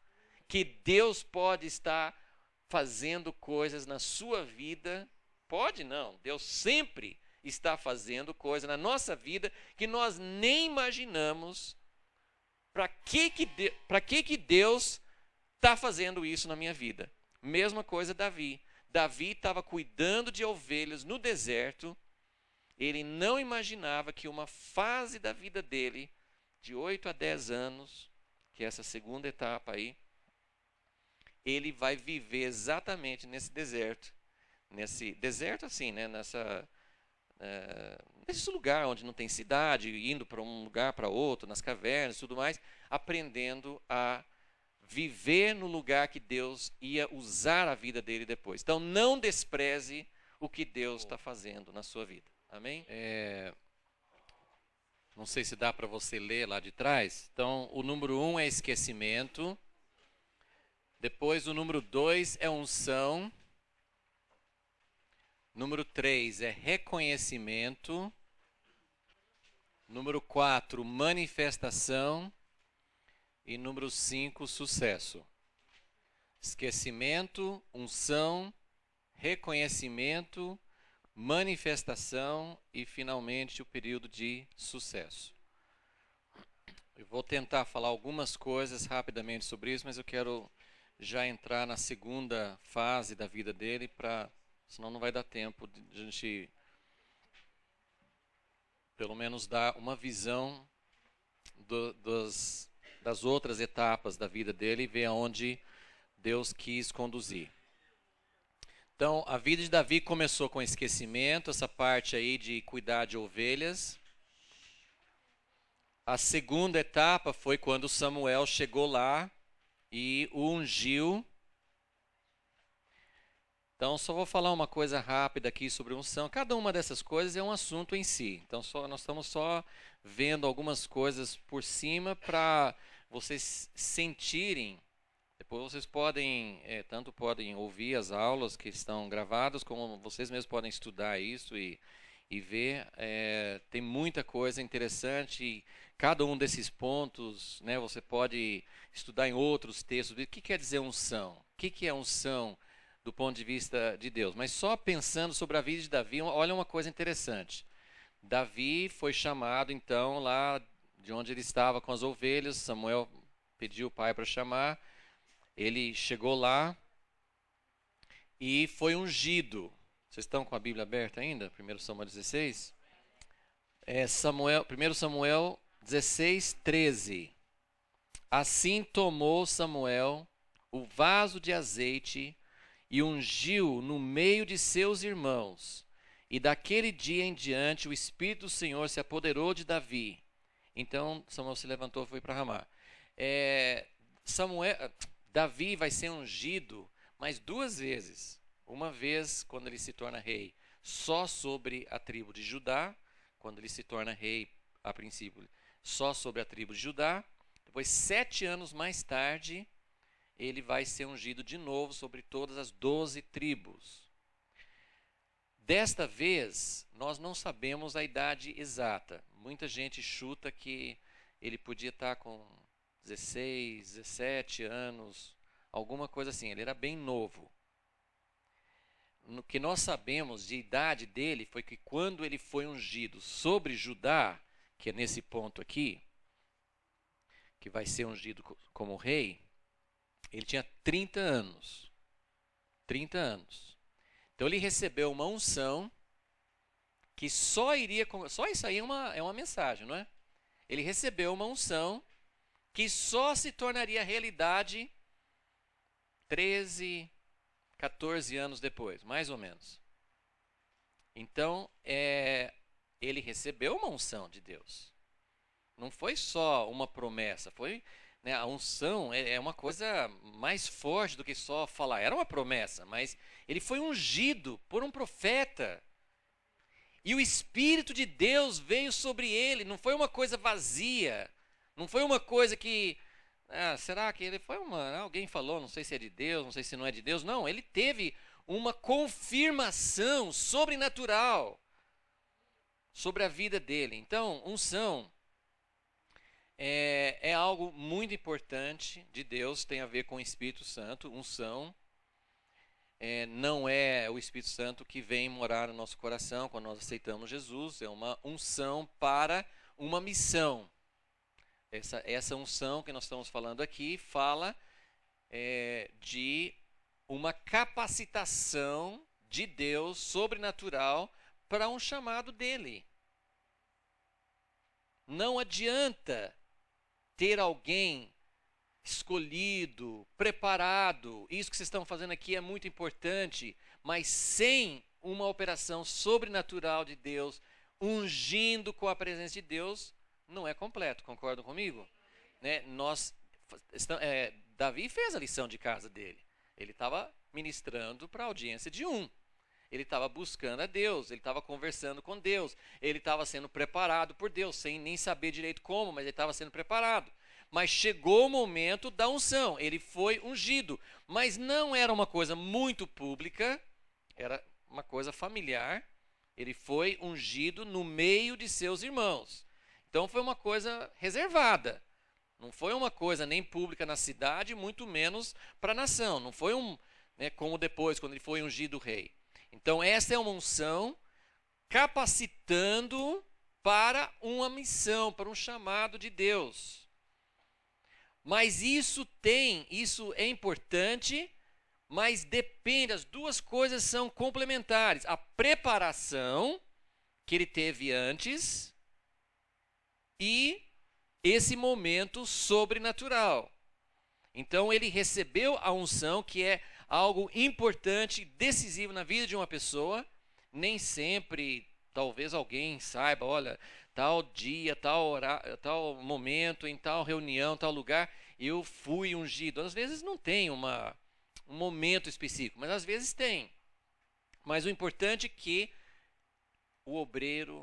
Que Deus pode estar fazendo coisas na sua vida, pode não, Deus sempre está fazendo coisas na nossa vida que nós nem imaginamos. Para que Deus está fazendo isso na minha vida? Mesma coisa Davi. Davi estava cuidando de ovelhas no deserto, ele não imaginava que uma fase da vida dele, de 8 a 10 anos, que é essa segunda etapa aí, ele vai viver exatamente nesse deserto assim, né? Nesse lugar onde não tem cidade, indo para um lugar para outro, nas cavernas e tudo mais, aprendendo a viver no lugar que Deus ia usar a vida dele depois. Então não despreze o que Deus está fazendo na sua vida. Amém? Não sei se dá para você ler lá de trás. Então o número 1 é esquecimento. Depois o número 2 é unção. Número 3 é reconhecimento. Número 4, manifestação. E número 5, sucesso. Esquecimento, unção, reconhecimento, manifestação e finalmente o período de sucesso. Eu vou tentar falar algumas coisas rapidamente sobre isso, mas eu quero já entrar na segunda fase da vida dele, senão não vai dar tempo de a gente pelo menos dar uma visão das outras etapas da vida dele e ver aonde Deus quis conduzir. Então, a vida de Davi começou com esquecimento, essa parte aí de cuidar de ovelhas. A segunda etapa foi quando Samuel chegou lá e o ungiu. Então, só vou falar uma coisa rápida aqui sobre unção. Cada uma dessas coisas é um assunto em si. Então, nós estamos só vendo algumas coisas por cima para vocês sentirem. Depois vocês podem, tanto podem ouvir as aulas que estão gravadas, como vocês mesmos podem estudar isso e ver. Tem muita coisa interessante. E cada um desses pontos, né, você pode estudar em outros textos. O que quer dizer unção? O que é unção do ponto de vista de Deus? Mas só pensando sobre a vida de Davi, olha uma coisa interessante. Davi foi chamado, então, lá de onde ele estava com as ovelhas. Samuel pediu o pai para chamar. Ele chegou lá e foi ungido. Vocês estão com a Bíblia aberta ainda? 1 Samuel 16? 1 Samuel 16, 13. Assim tomou Samuel o vaso de azeite e ungiu no meio de seus irmãos. E daquele dia em diante o Espírito do Senhor se apoderou de Davi. Então Samuel se levantou e foi para Ramá. Davi vai ser ungido mais 2 vezes. Uma vez quando ele se torna rei só sobre a tribo de Judá, quando ele se torna rei a princípio só sobre a tribo de Judá. Depois 7 anos mais tarde ele vai ser ungido de novo sobre todas as 12 tribos. Desta vez, nós não sabemos a idade exata. Muita gente chuta que ele podia estar com 16, 17 anos, alguma coisa assim. Ele era bem novo. O que nós sabemos de idade dele foi que quando ele foi ungido sobre Judá, que é nesse ponto aqui, que vai ser ungido como rei, ele tinha 30 anos. 30 anos. Então ele recebeu uma unção que só isso aí é uma mensagem, não é? Ele recebeu uma unção que só se tornaria realidade 13, 14 anos depois, mais ou menos. Então, ele recebeu uma unção de Deus. Não foi só uma promessa, foi, né, a unção é uma coisa mais forte do que só falar. Era uma promessa, mas ele foi ungido por um profeta. E o Espírito de Deus veio sobre ele. Não foi uma coisa vazia. Não foi uma coisa que. Será que ele foi uma. Alguém falou, não sei se é de Deus, não sei se não é de Deus. Não, ele teve uma confirmação sobrenatural sobre a vida dele. Então, unção é algo muito importante de Deus, tem a ver com o Espírito Santo. Unção não é o Espírito Santo que vem morar no nosso coração quando nós aceitamos Jesus, é uma unção para uma missão. Essa unção que nós estamos falando aqui fala de uma capacitação de Deus sobrenatural para um chamado dele. Não adianta ter alguém escolhido, preparado. Isso que vocês estão fazendo aqui é muito importante, mas sem uma operação sobrenatural de Deus, ungindo com a presença de Deus, não é completo. Concordam comigo? Né? Davi fez a lição de casa dele. Ele estava ministrando para a audiência de um. Ele estava buscando a Deus, ele estava conversando com Deus, ele estava sendo preparado por Deus, sem nem saber direito como, mas ele estava sendo preparado. Mas chegou o momento da unção, ele foi ungido, mas não era uma coisa muito pública, era uma coisa familiar. Ele foi ungido no meio de seus irmãos. Então foi uma coisa reservada. Não foi uma coisa nem pública na cidade, muito menos para a nação. Não foi como depois, quando ele foi ungido rei. Então essa é uma unção capacitando para uma missão, para um chamado de Deus. Mas isso é importante, mas depende, as duas coisas são complementares. A preparação que ele teve antes e esse momento sobrenatural. Então ele recebeu a unção, que é algo importante, decisivo na vida de uma pessoa. Nem sempre, talvez alguém saiba, olha, tal dia, tal momento, em tal reunião, tal lugar, eu fui ungido. Às vezes não tem um momento específico, mas às vezes tem. Mas o importante é que o obreiro,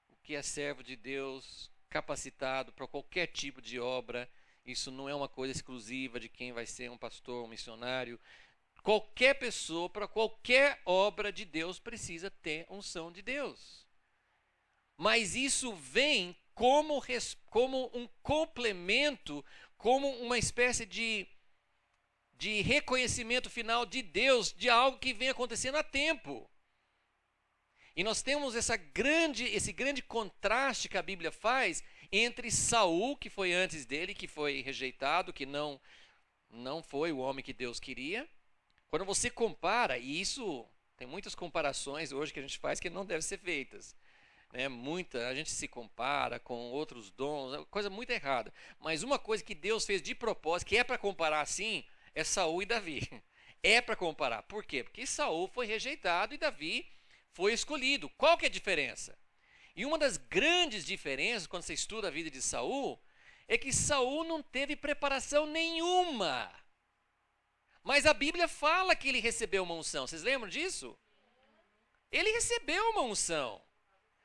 o que é servo de Deus, capacitado para qualquer tipo de obra, isso não é uma coisa exclusiva de quem vai ser um pastor, um missionário. Qualquer pessoa, para qualquer obra de Deus, precisa ter unção de Deus. Mas isso vem como um complemento, como uma espécie de reconhecimento final de Deus, de algo que vem acontecendo há tempo. E nós temos esse grande contraste que a Bíblia faz entre Saul, que foi antes dele, que foi rejeitado, que não foi o homem que Deus queria. Quando você compara, e isso tem muitas comparações hoje que a gente faz que não devem ser feitas. A gente se compara com outros dons, coisa muito errada. Mas uma coisa que Deus fez de propósito, que é para comparar assim, é Saul e Davi. É para comparar. Por quê? Porque Saul foi rejeitado e Davi foi escolhido. Qual que é a diferença? E uma das grandes diferenças, quando você estuda a vida de Saul, é que Saul não teve preparação nenhuma. Mas a Bíblia fala que ele recebeu uma unção. Vocês lembram disso? Ele recebeu uma unção.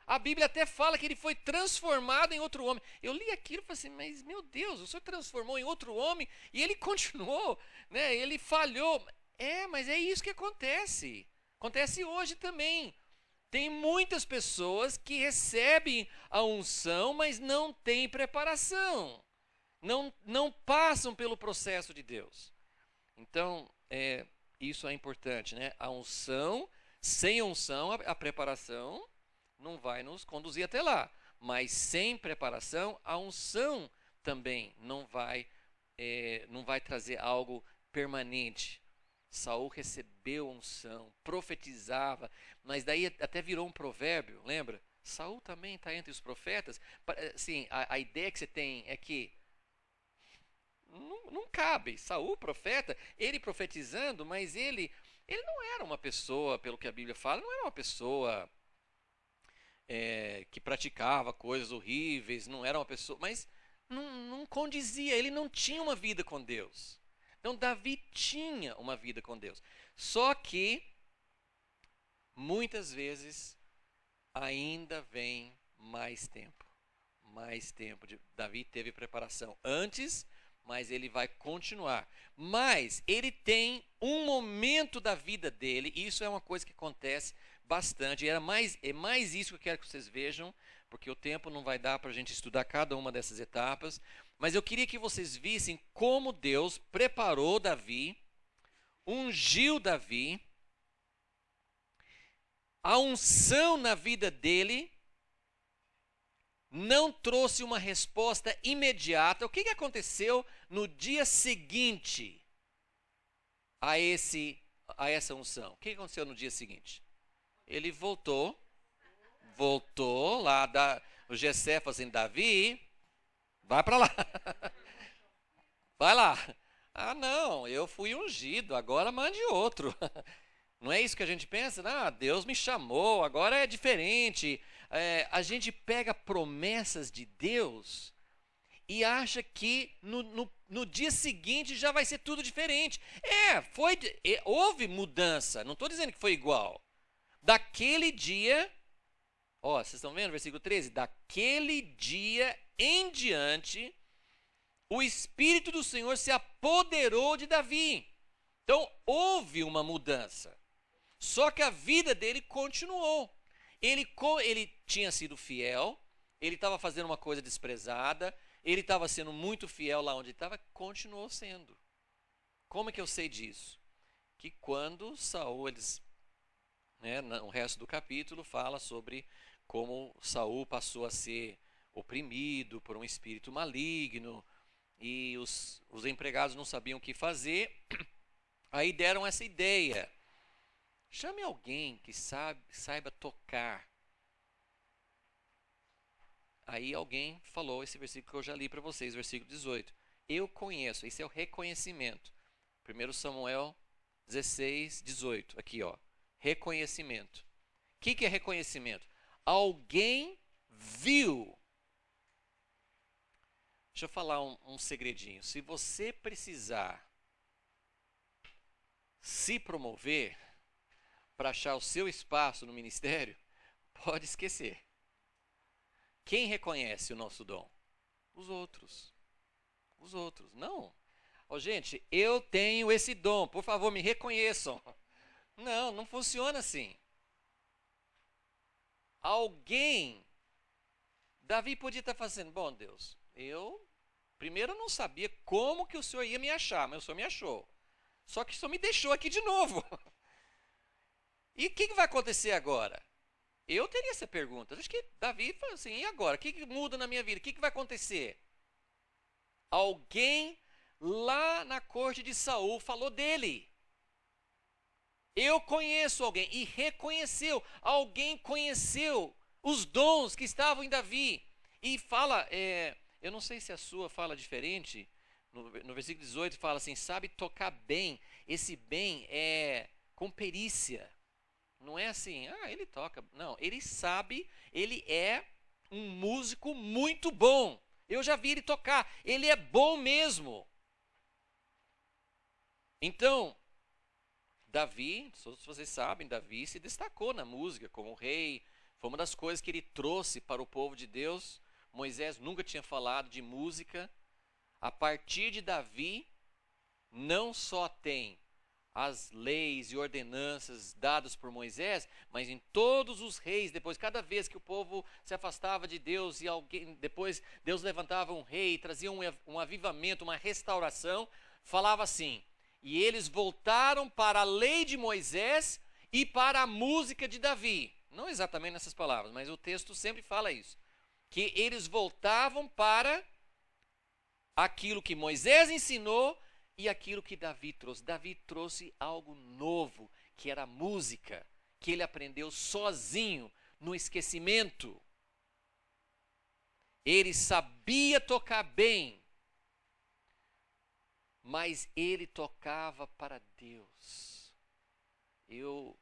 A Bíblia até fala que ele foi transformado em outro homem. Eu li aquilo e falei assim, mas meu Deus, o Senhor transformou em outro homem e ele continuou, né? Ele falhou. Mas é isso que acontece. Acontece hoje também. Tem muitas pessoas que recebem a unção, mas não têm preparação. Não passam pelo processo de Deus. Então, isso é importante, né? A unção, sem unção, a preparação não vai nos conduzir até lá. Mas sem preparação, a unção também não vai trazer algo permanente. Saul recebeu unção, profetizava, mas daí até virou um provérbio, lembra? Saul também está entre os profetas. Assim, a ideia que você tem é que não cabe. Saul, profeta, ele profetizando, mas ele não era uma pessoa, pelo que a Bíblia fala, não era uma pessoa que praticava coisas horríveis, não era uma pessoa, mas não condizia, ele não tinha uma vida com Deus. Então Davi tinha uma vida com Deus. Só que muitas vezes ainda vem mais tempo. Mais tempo. Davi teve preparação antes, mas ele vai continuar. Mas ele tem um momento da vida dele, e isso é uma coisa que acontece bastante. É mais isso que eu quero que vocês vejam, porque o tempo não vai dar para a gente estudar cada uma dessas etapas. Mas eu queria que vocês vissem como Deus preparou Davi, ungiu Davi, a unção na vida dele não trouxe uma resposta imediata. O que aconteceu no dia seguinte a essa unção? O que aconteceu no dia seguinte? Ele voltou lá, o Jessé falou assim, Davi, vai para lá. Vai lá. Ah, não, eu fui ungido, agora mande outro. Não é isso que a gente pensa? Ah, Deus me chamou, agora é diferente. A gente pega promessas de Deus e acha que no dia seguinte já vai ser tudo diferente. Houve mudança, não estou dizendo que foi igual. Daquele dia, vocês estão vendo, versículo 13? Daquele dia em diante, o Espírito do Senhor se apoderou de Davi. Então, houve uma mudança. Só que a vida dele continuou. Ele tinha sido fiel, ele estava fazendo uma coisa desprezada, ele estava sendo muito fiel lá onde estava, continuou sendo. Como é que eu sei disso? Que quando Saul, o resto do capítulo fala sobre como Saul passou a ser oprimido por um espírito maligno e os empregados não sabiam o que fazer. Aí deram essa ideia. Chame alguém que saiba tocar. Aí alguém falou esse versículo que eu já li para vocês, versículo 18. Eu conheço, esse é o reconhecimento. 1 Samuel 16, 18. Aqui, reconhecimento. O que é reconhecimento? Alguém viu. Deixa eu falar um segredinho. Se você precisar se promover para achar o seu espaço no ministério, pode esquecer. Quem reconhece o nosso dom? Os outros. Os outros. Não. Gente, eu tenho esse dom, por favor, me reconheçam. Não funciona assim. Davi podia estar fazendo, bom Deus, primeiro eu não sabia como que o Senhor ia me achar, mas o Senhor me achou. Só que o Senhor me deixou aqui de novo. E o que vai acontecer agora? Eu teria essa pergunta. Acho que Davi falou assim, e agora? O que muda na minha vida? O que vai acontecer? Alguém lá na corte de Saul falou dele. Eu conheço alguém. E reconheceu. Alguém conheceu os dons que estavam em Davi. E fala, eu não sei se a sua fala diferente. No versículo 18 fala assim, sabe tocar bem. Esse bem é com perícia. Não é assim, ele toca. Não, ele sabe, ele é um músico muito bom. Eu já vi ele tocar, ele é bom mesmo. Então, Davi, todos vocês sabem, Davi se destacou na música como rei. Foi uma das coisas que ele trouxe para o povo de Deus. Moisés nunca tinha falado de música. A partir de Davi, não só tem as leis e ordenanças dadas por Moisés, mas em todos os reis, depois, cada vez que o povo se afastava de Deus e depois Deus levantava um rei, trazia um avivamento, uma restauração, falava assim, e eles voltaram para a lei de Moisés e para a música de Davi. Não exatamente nessas palavras, mas o texto sempre fala isso, que eles voltavam para aquilo que Moisés ensinou e aquilo que Davi trouxe. Davi trouxe algo novo, que era a música, que ele aprendeu sozinho, no esquecimento. Ele sabia tocar bem, mas ele tocava para Deus. Eu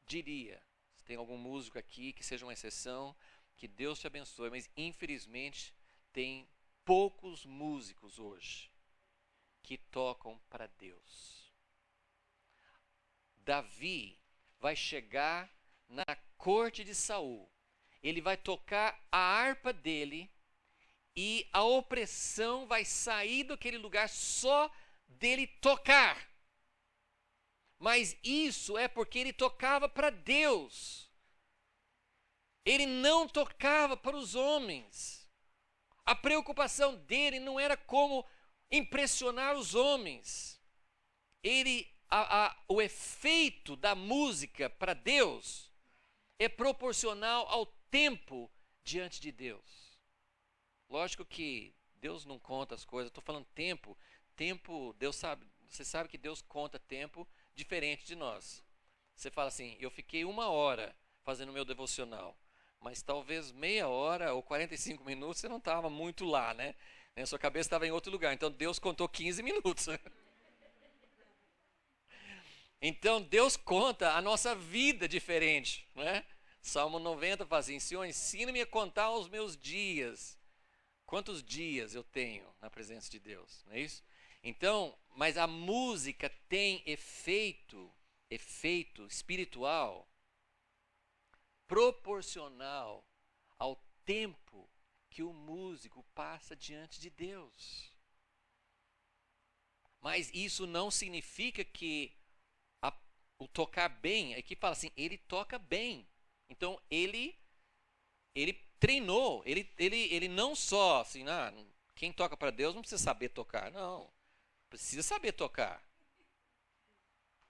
diria, Se tem algum músico aqui que seja uma exceção, que Deus te abençoe, mas infelizmente tem poucos músicos hoje que tocam para Deus. Davi vai chegar na corte de Saul. Ele vai tocar a harpa dele e a opressão vai sair daquele lugar só dele tocar. Mas isso é porque ele tocava para Deus. Ele não tocava para os homens. A preocupação dele não era como impressionar os homens. O efeito da música para Deus é proporcional ao tempo diante de Deus. Lógico que Deus não conta as coisas. Estou falando tempo. Tempo, Deus sabe. Você sabe que Deus conta tempo diferente de nós. Você fala assim, eu fiquei 1 hora fazendo o meu devocional, mas talvez meia hora ou 45 minutos você não estava muito lá, né? A sua cabeça estava em outro lugar, então Deus contou 15 minutos. Então Deus conta a nossa vida diferente, né? Salmo 90 fala assim, Senhor, ensina-me a contar os meus dias. Quantos dias eu tenho na presença de Deus, não é isso? Então, mas a música tem efeito espiritual proporcional ao tempo que o músico passa diante de Deus. Mas isso não significa que o tocar bem, aqui fala assim, ele toca bem. Então ele treinou, ele não só assim, quem toca para Deus não precisa saber tocar, não. Precisa saber tocar.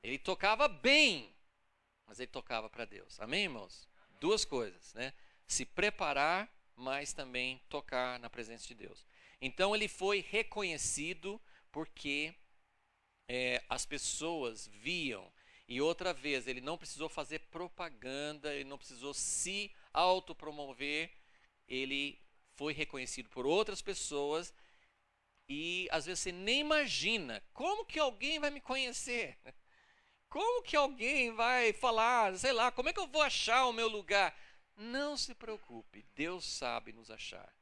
Ele tocava bem, mas ele tocava para Deus. Amém, irmãos? 2 coisas, né? Se preparar, mas também tocar na presença de Deus. Então ele foi reconhecido porque as pessoas viam. E outra vez, ele não precisou fazer propaganda, ele não precisou se autopromover. Ele foi reconhecido por outras pessoas. E às vezes você nem imagina, como que alguém vai me conhecer? Como que alguém vai falar, sei lá, como é que eu vou achar o meu lugar? Não se preocupe, Deus sabe nos achar.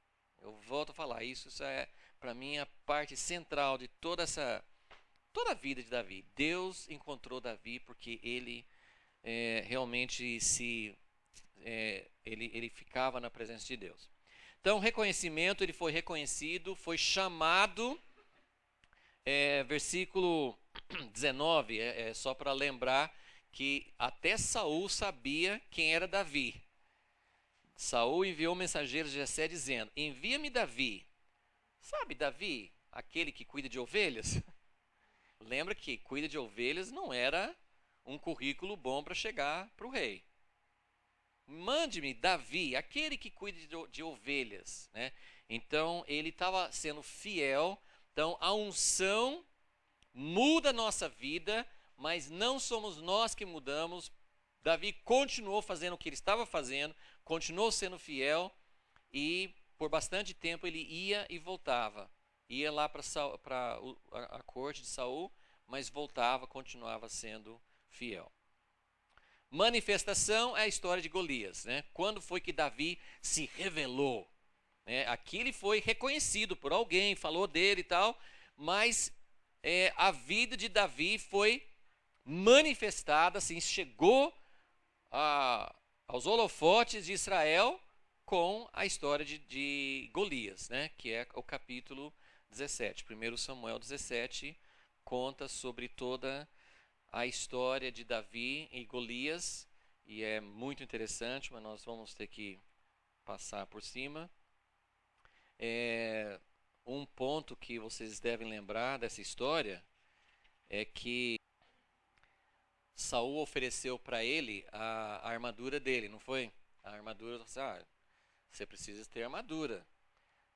Eu volto a falar, isso é para mim a parte central de toda a vida de Davi. Deus encontrou Davi porque ele realmente ele ficava na presença de Deus. Então, reconhecimento, ele foi reconhecido, foi chamado, versículo 19, só para lembrar que até Saul sabia quem era Davi. Saul enviou mensageiros de Jessé dizendo, envia-me Davi. Sabe Davi, aquele que cuida de ovelhas? Lembra que cuida de ovelhas não era um currículo bom para chegar para o rei. Mande-me Davi, aquele que cuida de ovelhas, né? Então ele estava sendo fiel. Então a unção muda a nossa vida, mas não somos nós que mudamos. Davi continuou fazendo o que ele estava fazendo, continuou sendo fiel e por bastante tempo ele ia e voltava. Ia lá para a corte de Saul, mas voltava, continuava sendo fiel. Manifestação é a história de Golias, né? Quando foi que Davi se revelou? Aqui ele foi reconhecido por alguém, falou dele e tal, mas a vida de Davi foi manifestada, assim, chegou aos holofotes de Israel com a história de Golias, né? Que é o capítulo 17. 1 Samuel 17 conta sobre toda a história de Davi e Golias, e é muito interessante, mas nós vamos ter que passar por cima. Um ponto que vocês devem lembrar dessa história é que Saul ofereceu para ele a armadura dele, não foi? A armadura, você precisa ter armadura.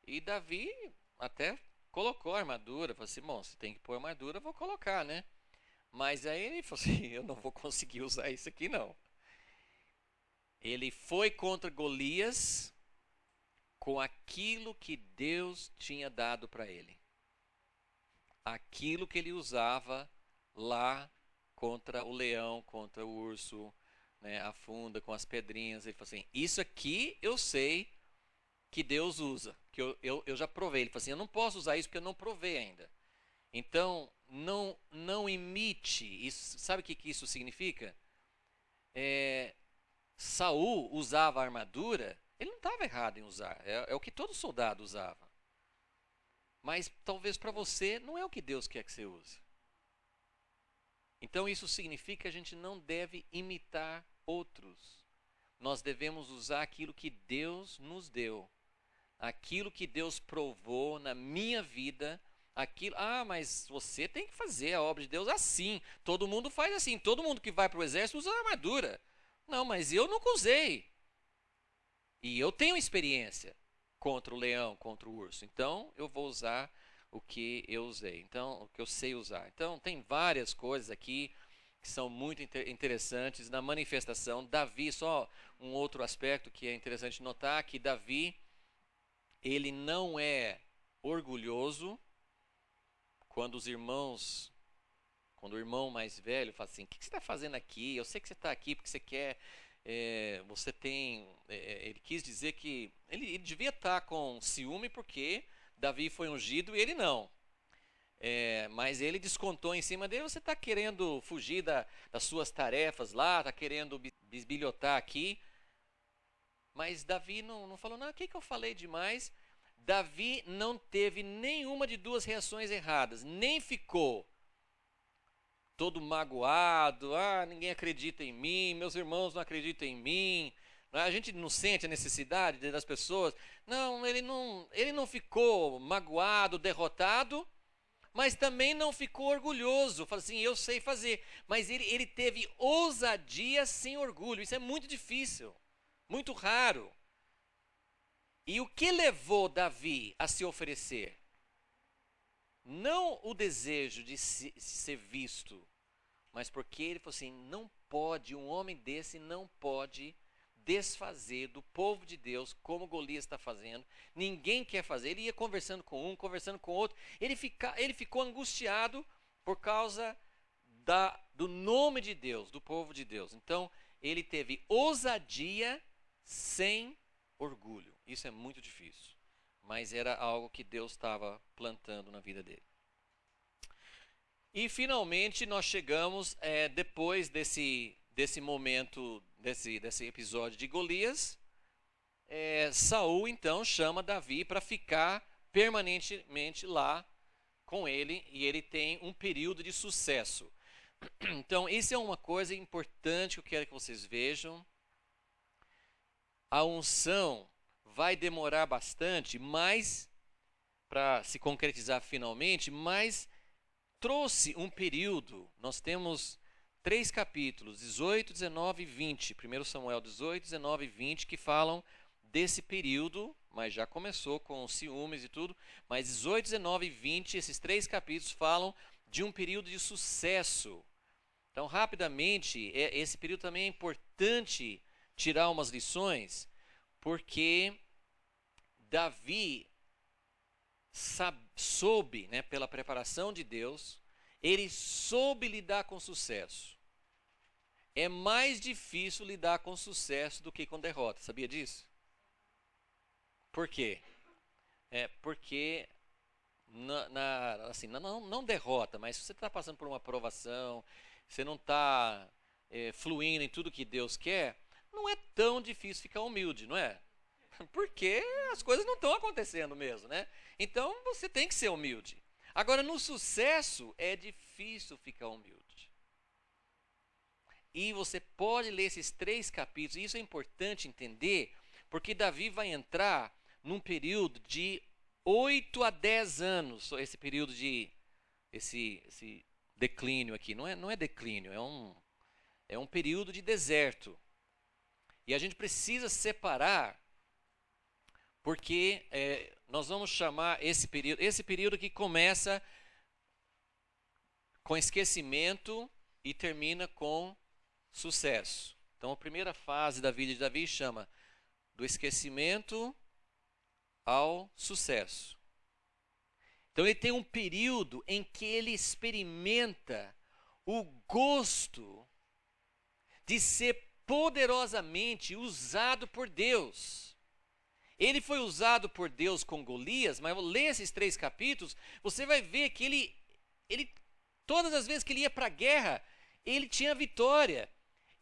E Davi até colocou a armadura, falou assim, bom, você tem que pôr a armadura, eu vou colocar, né? Mas aí ele falou assim, eu não vou conseguir usar isso aqui não. Ele foi contra Golias com aquilo que Deus tinha dado para ele. Aquilo que ele usava lá contra o leão, contra o urso, né, afunda com as pedrinhas. Ele falou assim, isso aqui eu sei que Deus usa, que eu já provei. Ele falou assim, eu não posso usar isso porque eu não provei ainda. Então, não imite isso. Sabe o que isso significa? Saul usava a armadura, ele não estava errado em usar, é o que todo soldado usava. Mas talvez para você não é o que Deus quer que você use. Então isso significa que a gente não deve imitar outros. Nós devemos usar aquilo que Deus nos deu. Aquilo que Deus provou na minha vida, aquilo, mas você tem que fazer a obra de Deus assim. Todo mundo faz assim, todo mundo que vai para o exército usa armadura. Não, mas eu nunca usei. E eu tenho experiência contra o leão, contra o urso. Então, eu vou usar o que eu usei. Então, o que eu sei usar. Então, tem várias coisas aqui que são muito interessantes na manifestação. Davi, só um outro aspecto que é interessante notar, que Davi, ele não é orgulhoso quando o irmão mais velho fala assim, o que você está fazendo aqui? Eu sei que você está aqui porque você quer, você tem, ele quis dizer que ele devia estar com ciúme porque Davi foi ungido e ele não. Mas ele descontou em cima dele, você está querendo fugir das suas tarefas lá, está querendo bisbilhotar aqui. Mas Davi não falou, não, o que eu falei demais? Davi não teve nenhuma de duas reações erradas, nem ficou todo magoado, ninguém acredita em mim, meus irmãos não acreditam em mim. A gente não sente a necessidade das pessoas. Não, ele não ficou magoado, derrotado, mas também não ficou orgulhoso. Fala assim, eu sei fazer. Mas ele teve ousadia sem orgulho. Isso é muito difícil, muito raro. E o que levou Davi a se oferecer? Não o desejo de ser visto, mas porque ele falou assim, não pode, um homem desse não pode desfazer do povo de Deus como Golias está fazendo. Ninguém quer fazer. Ele ia conversando com um, conversando com outro. Ele ficou angustiado por causa do nome de Deus, do povo de Deus. Então, ele teve ousadia sem orgulho. Isso é muito difícil, mas era algo que Deus estava plantando na vida dele. E finalmente nós chegamos, depois desse momento, desse episódio de Golias, Saul então chama Davi para ficar permanentemente lá com ele, e ele tem um período de sucesso. Então, isso é uma coisa importante que eu quero que vocês vejam. A unção vai demorar bastante, mas para se concretizar finalmente, mas trouxe um período. Nós temos 3 capítulos, 18, 19 e 20, 1 Samuel 18, 19 e 20, que falam desse período, mas já começou com ciúmes e tudo, mas 18, 19 e 20, esses 3 capítulos falam de um período de sucesso. Então, rapidamente, esse período também é importante tirar umas lições, porque Davi soube, pela preparação de Deus, ele soube lidar com sucesso. É mais difícil lidar com sucesso do que com derrota, sabia disso? Por quê? Porque não derrota, mas se você está passando por uma provação, você não está fluindo em tudo que Deus quer, não é tão difícil ficar humilde, não é? Porque as coisas não estão acontecendo mesmo, né? Então você tem que ser humilde. Agora, no sucesso, é difícil ficar humilde. E você pode ler esses 3 capítulos, e isso é importante entender, porque Davi vai entrar num período de 8 a 10 anos, esse período de esse declínio aqui. Não é declínio, é um período de deserto. E a gente precisa separar, porque nós vamos chamar esse período que começa com esquecimento e termina com sucesso. Então, a primeira fase da vida de Davi chama do esquecimento ao sucesso. Então, ele tem um período em que ele experimenta o gosto de ser poderosamente usado por Deus. Ele foi usado por Deus com Golias, mas ler esses 3 capítulos, você vai ver que ele todas as vezes que ele ia para a guerra, ele tinha vitória.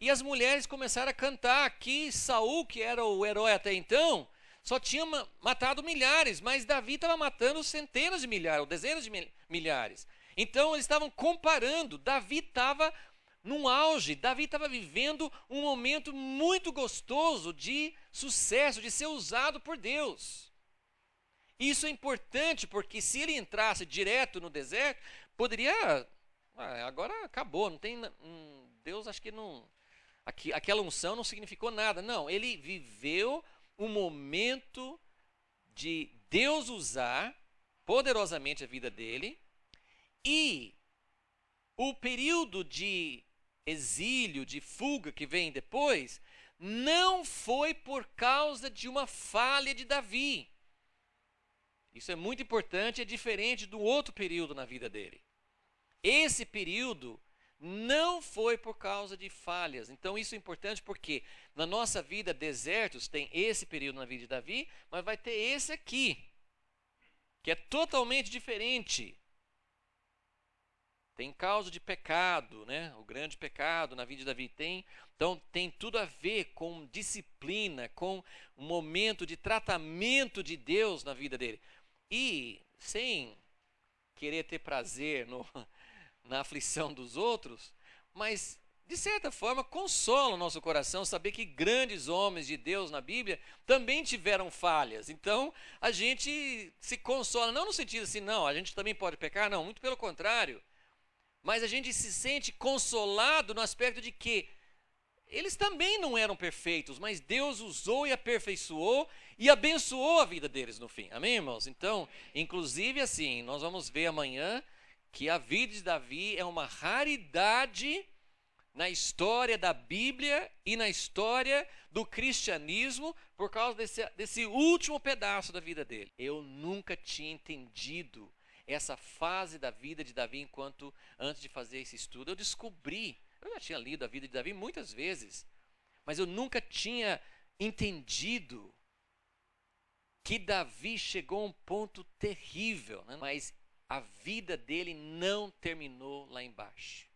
E as mulheres começaram a cantar que Saul, que era o herói até então, só tinha matado milhares, mas Davi estava matando centenas de milhares, ou dezenas de milhares. Então eles estavam comparando, Davi estava num auge, Davi estava vivendo um momento muito gostoso de sucesso, de ser usado por Deus. Isso é importante porque se ele entrasse direto no deserto, poderia, agora acabou, não tem, Deus acho que não, aquela unção não significou nada. Não, ele viveu um momento de Deus usar poderosamente a vida dele, e o período de exílio, de fuga que vem depois, não foi por causa de uma falha de Davi. Isso é muito importante, é diferente do outro período na vida dele. Esse período não foi por causa de falhas. Então isso é importante porque na nossa vida, desertos, tem esse período na vida de Davi, mas vai ter esse aqui, que é totalmente diferente. Tem causa de pecado, né? O grande pecado na vida de Davi tem. Então tem tudo a ver com disciplina, com um momento de tratamento de Deus na vida dele. E sem querer ter prazer na aflição dos outros, mas de certa forma consola o nosso coração saber que grandes homens de Deus na Bíblia também tiveram falhas. Então a gente se consola, não no sentido assim, não, a gente também pode pecar, não, muito pelo contrário. Mas a gente se sente consolado no aspecto de que eles também não eram perfeitos, mas Deus usou e aperfeiçoou e abençoou a vida deles no fim. Amém, irmãos? Então, inclusive assim, nós vamos ver amanhã que a vida de Davi é uma raridade na história da Bíblia e na história do cristianismo por causa desse último pedaço da vida dele. Eu nunca tinha entendido essa fase da vida de Davi antes de fazer esse estudo. Eu descobri, eu já tinha lido a vida de Davi muitas vezes, mas eu nunca tinha entendido que Davi chegou a um ponto terrível, né? Mas a vida dele não terminou lá embaixo.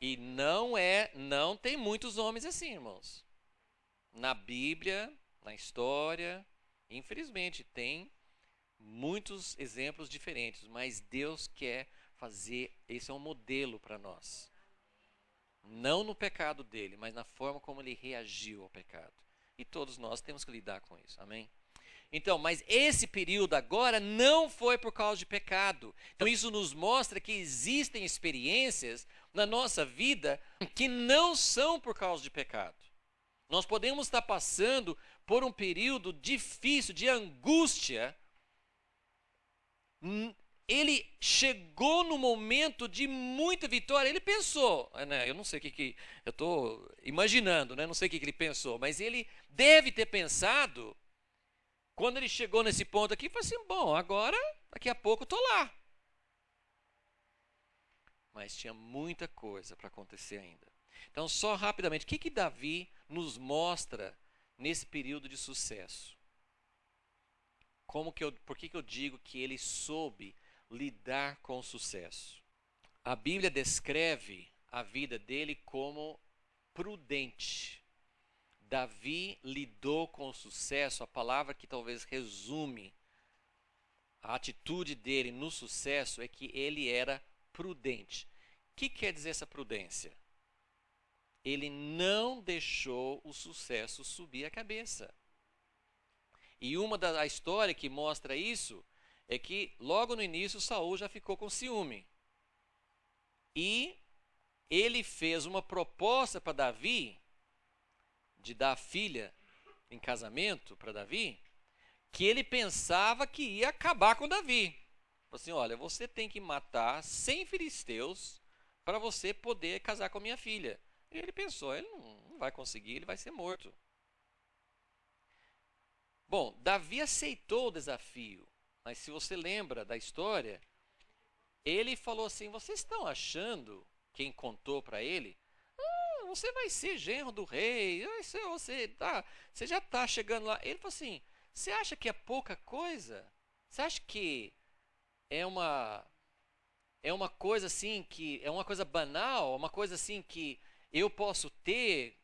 E não tem muitos homens assim, irmãos. Na Bíblia, na história, infelizmente, tem muitos exemplos diferentes, mas Deus quer fazer, esse é um modelo para nós. Não no pecado dele, mas na forma como ele reagiu ao pecado. E todos nós temos que lidar com isso, amém? Então, mas esse período agora não foi por causa de pecado. Então isso nos mostra que existem experiências na nossa vida que não são por causa de pecado. Nós podemos estar passando por um período difícil, de angústia. Ele chegou no momento de muita vitória. Ele pensou, né, eu não sei o que eu estou imaginando, né, não sei o que ele pensou, mas ele deve ter pensado, quando ele chegou nesse ponto aqui, falou assim, bom, agora, daqui a pouco eu estou lá. Mas tinha muita coisa para acontecer ainda. Então, só rapidamente, o que Davi nos mostra nesse período de sucesso? Por que eu digo que ele soube lidar com o sucesso? A Bíblia descreve a vida dele como prudente. Davi lidou com o sucesso, a palavra que talvez resume a atitude dele no sucesso é que ele era prudente. O que quer dizer essa prudência? Ele não deixou o sucesso subir a cabeça. E a história que mostra isso é que logo no início Saul já ficou com ciúme. E ele fez uma proposta para Davi, de dar a filha em casamento para Davi, que ele pensava que ia acabar com Davi. Falou assim, olha, você tem que matar 100 filisteus para você poder casar com a minha filha. E ele pensou, ele não vai conseguir, ele vai ser morto. Bom, Davi aceitou o desafio, mas se você lembra da história, ele falou assim, vocês estão achando, quem contou para ele, você vai ser genro do rei, você já está chegando lá. Ele falou assim, você acha que é pouca coisa? Você acha que é uma coisa assim, que é uma coisa banal, uma coisa assim que eu posso ter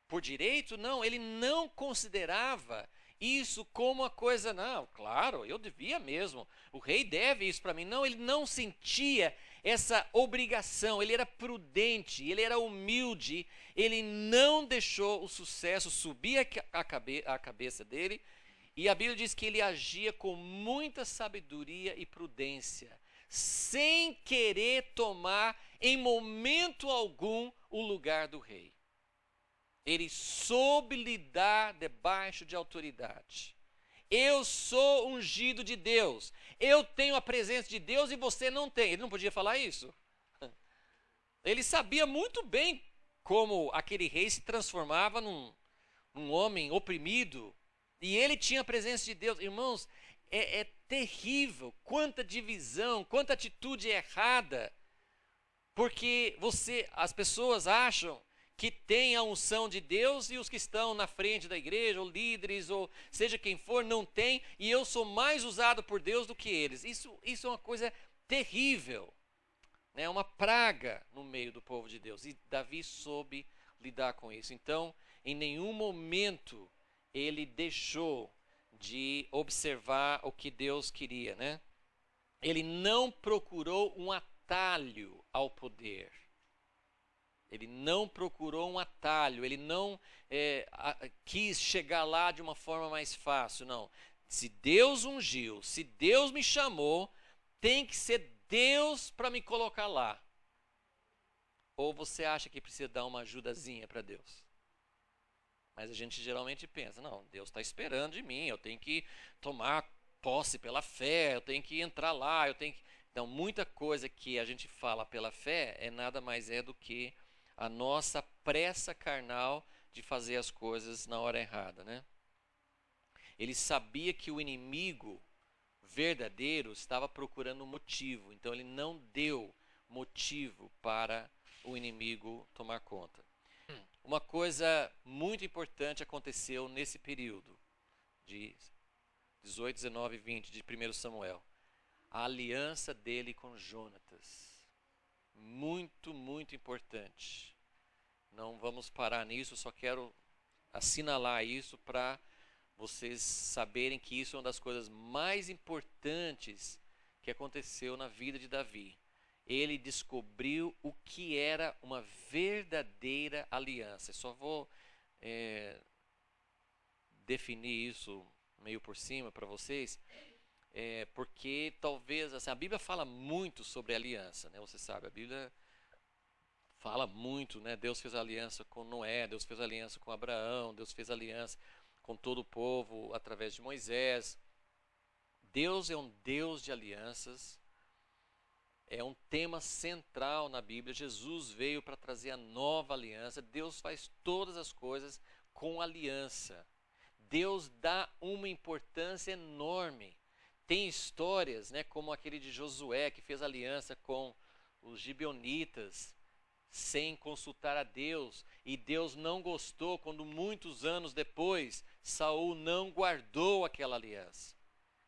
por direito? Não, ele não considerava isso como uma coisa, não, claro, eu devia mesmo, o rei deve isso para mim. Não, ele não sentia essa obrigação, ele era prudente, ele era humilde, ele não deixou o sucesso subir a cabeça dele, e a Bíblia diz que ele agia com muita sabedoria e prudência, sem querer tomar em momento algum o lugar do rei. Ele soube lidar debaixo de autoridade. Eu sou ungido de Deus. Eu tenho a presença de Deus e você não tem. Ele não podia falar isso. Ele sabia muito bem como aquele rei se transformava num homem oprimido. E ele tinha a presença de Deus. Irmãos, é terrível quanta divisão, quanta atitude errada. Porque as pessoas acham que tem a unção de Deus e os que estão na frente da igreja, ou líderes, ou seja quem for, não tem, e eu sou mais usado por Deus do que eles. Isso é uma coisa terrível, né? Uma praga no meio do povo de Deus, e Davi soube lidar com isso. Então, em nenhum momento ele deixou de observar o que Deus queria, né? Ele não procurou um atalho ao poder. Ele não procurou um atalho, ele não quis chegar lá de uma forma mais fácil, não. Se Deus ungiu, se Deus me chamou, tem que ser Deus para me colocar lá. Ou você acha que precisa dar uma ajudazinha para Deus? Mas a gente geralmente pensa, não, Deus está esperando de mim, eu tenho que tomar posse pela fé, eu tenho que entrar lá, eu tenho que... Então, muita coisa que a gente fala pela fé nada mais do que a nossa pressa carnal de fazer as coisas na hora errada, né? Ele sabia que o inimigo verdadeiro estava procurando um motivo, então ele não deu motivo para o inimigo tomar conta. Uma coisa muito importante aconteceu nesse período de 18, 19 e 20 de 1 Samuel. A aliança dele com Jonatas. Muito, muito importante. Não vamos parar nisso, só quero assinalar isso para vocês saberem que isso é uma das coisas mais importantes que aconteceu na vida de Davi. Ele descobriu o que era uma verdadeira aliança. Eu só vou definir isso meio por cima para vocês. Porque talvez, assim, a Bíblia fala muito sobre aliança, né? Você sabe, a Bíblia fala muito, né? Deus fez aliança com Noé, Deus fez aliança com Abraão, Deus fez aliança com todo o povo através de Moisés. Deus é um Deus de alianças, é um tema central na Bíblia. Jesus veio para trazer a nova aliança. Deus faz todas as coisas com aliança. Deus dá uma importância enorme. Tem histórias, né, como aquele de Josué, que fez aliança com os gibeonitas, sem consultar a Deus, e Deus não gostou quando muitos anos depois, Saul não guardou aquela aliança.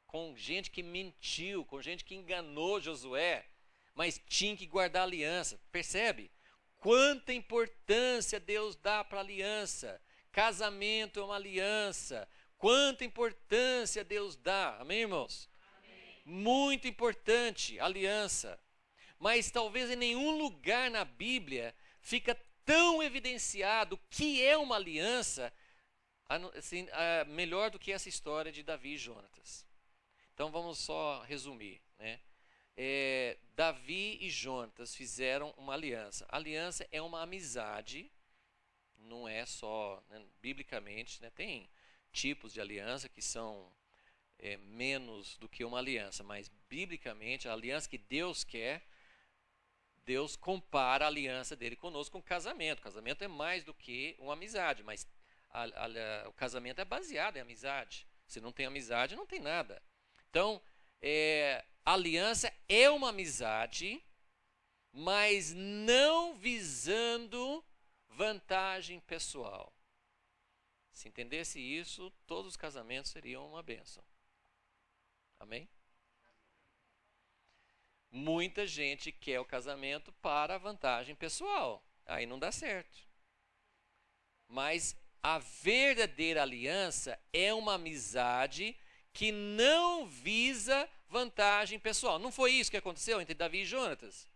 Com gente que mentiu, com gente que enganou Josué, mas tinha que guardar a aliança. Percebe? Quanta importância Deus dá para a aliança. Casamento é uma aliança. Quanta importância Deus dá, amém, irmãos? Amém. Muito importante, aliança. Mas talvez em nenhum lugar na Bíblia fica tão evidenciado o que é uma aliança, assim, melhor do que essa história de Davi e Jonatas. Então vamos só resumir, né? Davi e Jonatas fizeram uma aliança. A aliança é uma amizade, não é só, né, biblicamente, né, tem tipos de aliança que são menos do que uma aliança, mas biblicamente a aliança que Deus quer, Deus compara a aliança dele conosco com casamento. O casamento é mais do que uma amizade, mas o casamento é baseado em amizade. Se não tem amizade, não tem nada. Então, a aliança é uma amizade, mas não visando vantagem pessoal. Se entendesse isso, todos os casamentos seriam uma bênção. Amém? Muita gente quer o casamento para vantagem pessoal. Aí não dá certo. Mas a verdadeira aliança é uma amizade que não visa vantagem pessoal. Não foi isso que aconteceu entre Davi e Jonatas?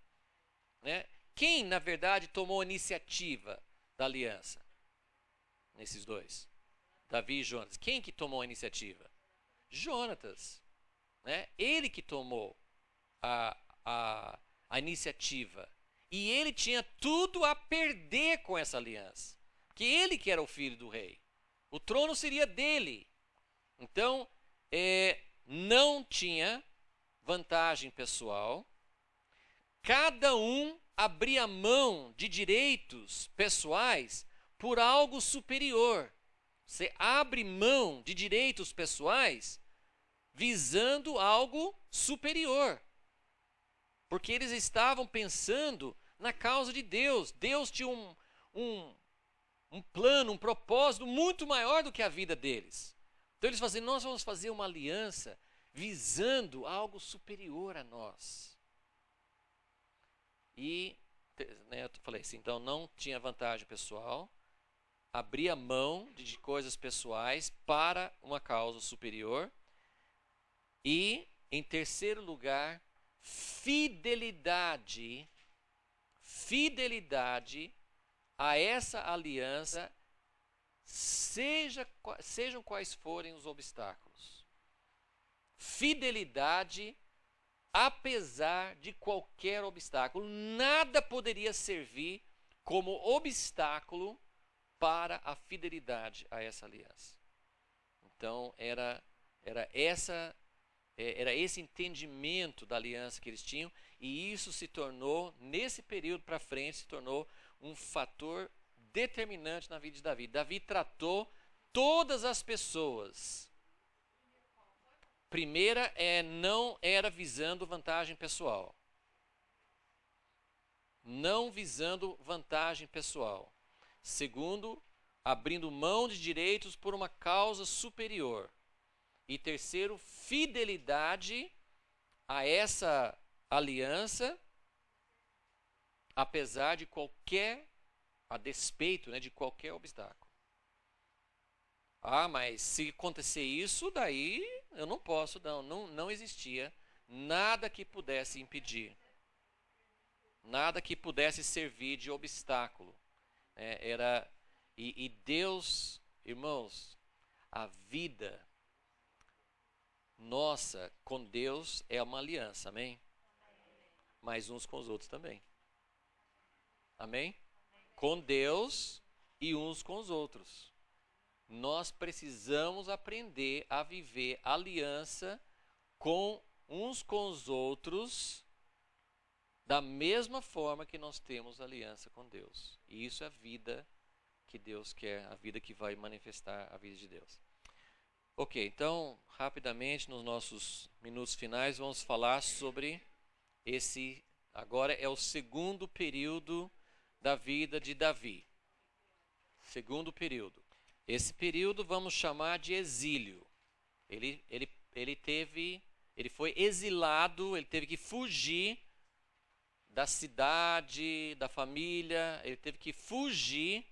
Né? Quem, na verdade, tomou a iniciativa da aliança? Nesses dois. Davi e Jonatas. Quem que tomou a iniciativa? Jonatas. Né? Ele que tomou a iniciativa. E ele tinha tudo a perder com essa aliança. Porque ele que era o filho do rei. O trono seria dele. Então, não tinha vantagem pessoal. Cada um abria mão de direitos pessoais por algo superior. Você abre mão de direitos pessoais visando algo superior. Porque eles estavam pensando na causa de Deus. Deus tinha um plano, um propósito muito maior do que a vida deles. Então eles faziam, nós vamos fazer uma aliança visando algo superior a nós. E, né, eu falei assim, então não tinha vantagem pessoal, abria mão de coisas pessoais para uma causa superior. E, em terceiro lugar, fidelidade a essa aliança, sejam quais forem os obstáculos. Fidelidade apesar de qualquer obstáculo. Nada poderia servir como obstáculo para a fidelidade a essa aliança. Então, era esse entendimento da aliança que eles tinham, e isso se tornou, nesse período para frente, se tornou um fator determinante na vida de Davi. Davi tratou todas as pessoas. Primeira não era visando vantagem pessoal. Não visando vantagem pessoal. Segundo, abrindo mão de direitos por uma causa superior. E terceiro, fidelidade a essa aliança, apesar de a despeito, né, de qualquer obstáculo. Ah, mas se acontecer isso, daí eu não posso, não existia nada que pudesse impedir. Nada que pudesse servir de obstáculo. E Deus, irmãos, a vida nossa com Deus é uma aliança, amém? Mas uns com os outros também. Amém? Com Deus e uns com os outros. Nós precisamos aprender a viver aliança com uns com os outros da mesma forma que nós temos aliança com Deus. E isso é a vida que Deus quer, a vida que vai manifestar a vida de Deus. Ok, então, rapidamente, nos nossos minutos finais, vamos falar sobre agora é o segundo período da vida de Davi. Segundo período. Esse período vamos chamar de exílio. Ele foi exilado, ele teve que fugir da cidade, da família, ele teve que fugir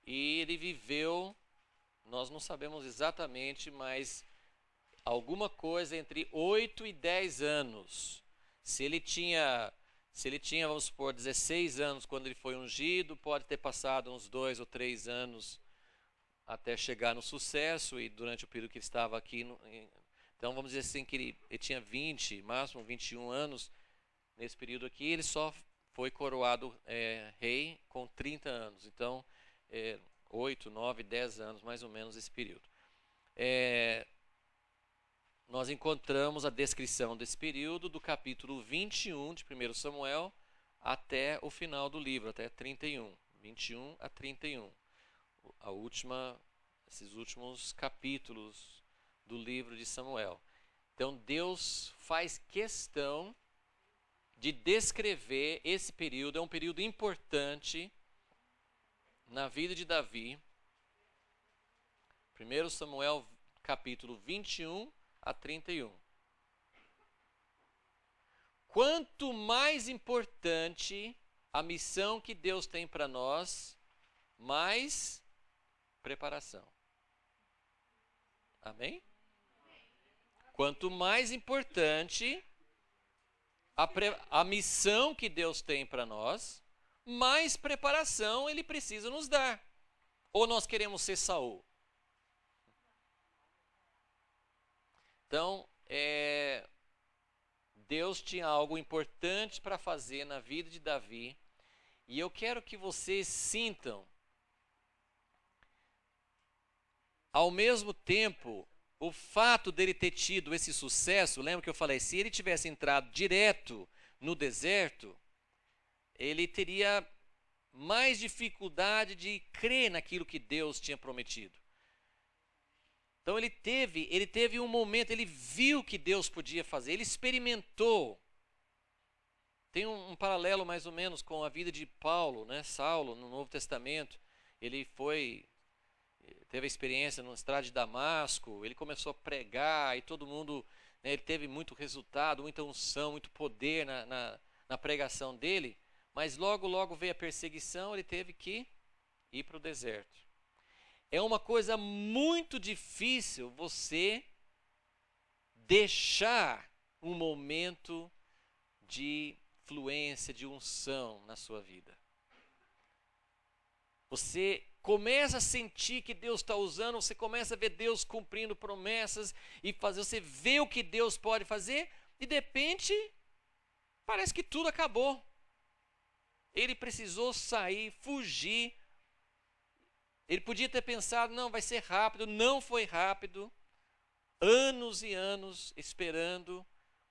e ele viveu, nós não sabemos exatamente, mas alguma coisa entre 8 e 10 anos. Se ele tinha, vamos supor, 16 anos quando ele foi ungido, pode ter passado uns 2 ou 3 anos até chegar no sucesso, e durante o período que ele estava aqui, então vamos dizer assim que ele tinha 20, máximo 21 anos, nesse período aqui, ele só foi coroado rei com 30 anos, então 8, 9, 10 anos mais ou menos esse período. Nós encontramos a descrição desse período do capítulo 21 de 1 Samuel até o final do livro, até 31, 21 a 31. Esses últimos capítulos do livro de Samuel. Então Deus faz questão de descrever esse período, é um período importante na vida de Davi, 1 Samuel capítulo 21 a 31. Quanto mais importante a missão que Deus tem para nós, mais preparação. Amém? Quanto mais importante a missão que Deus tem para nós, mais preparação Ele precisa nos dar. Ou nós queremos ser Saul? Então, Deus tinha algo importante para fazer na vida de Davi, e eu quero que vocês sintam, ao mesmo tempo, o fato dele ter tido esse sucesso. Lembra que eu falei, se ele tivesse entrado direto no deserto, ele teria mais dificuldade de crer naquilo que Deus tinha prometido. Então ele teve um momento, ele viu que Deus podia fazer, ele experimentou. Tem um paralelo mais ou menos com a vida de Paulo, né? Saulo, no Novo Testamento. Ele teve a experiência no estrado de Damasco, ele começou a pregar e todo mundo, né, ele teve muito resultado, muita unção, muito poder na pregação dele, mas logo veio a perseguição, ele teve que ir para o deserto. É uma coisa muito difícil você deixar um momento de fluência, de unção na sua vida. Você começa a sentir que Deus está usando, você começa a ver Deus cumprindo promessas e você vê o que Deus pode fazer e de repente parece que tudo acabou. Ele precisou sair, fugir. Ele podia ter pensado, não, vai ser rápido, não foi rápido. Anos e anos esperando,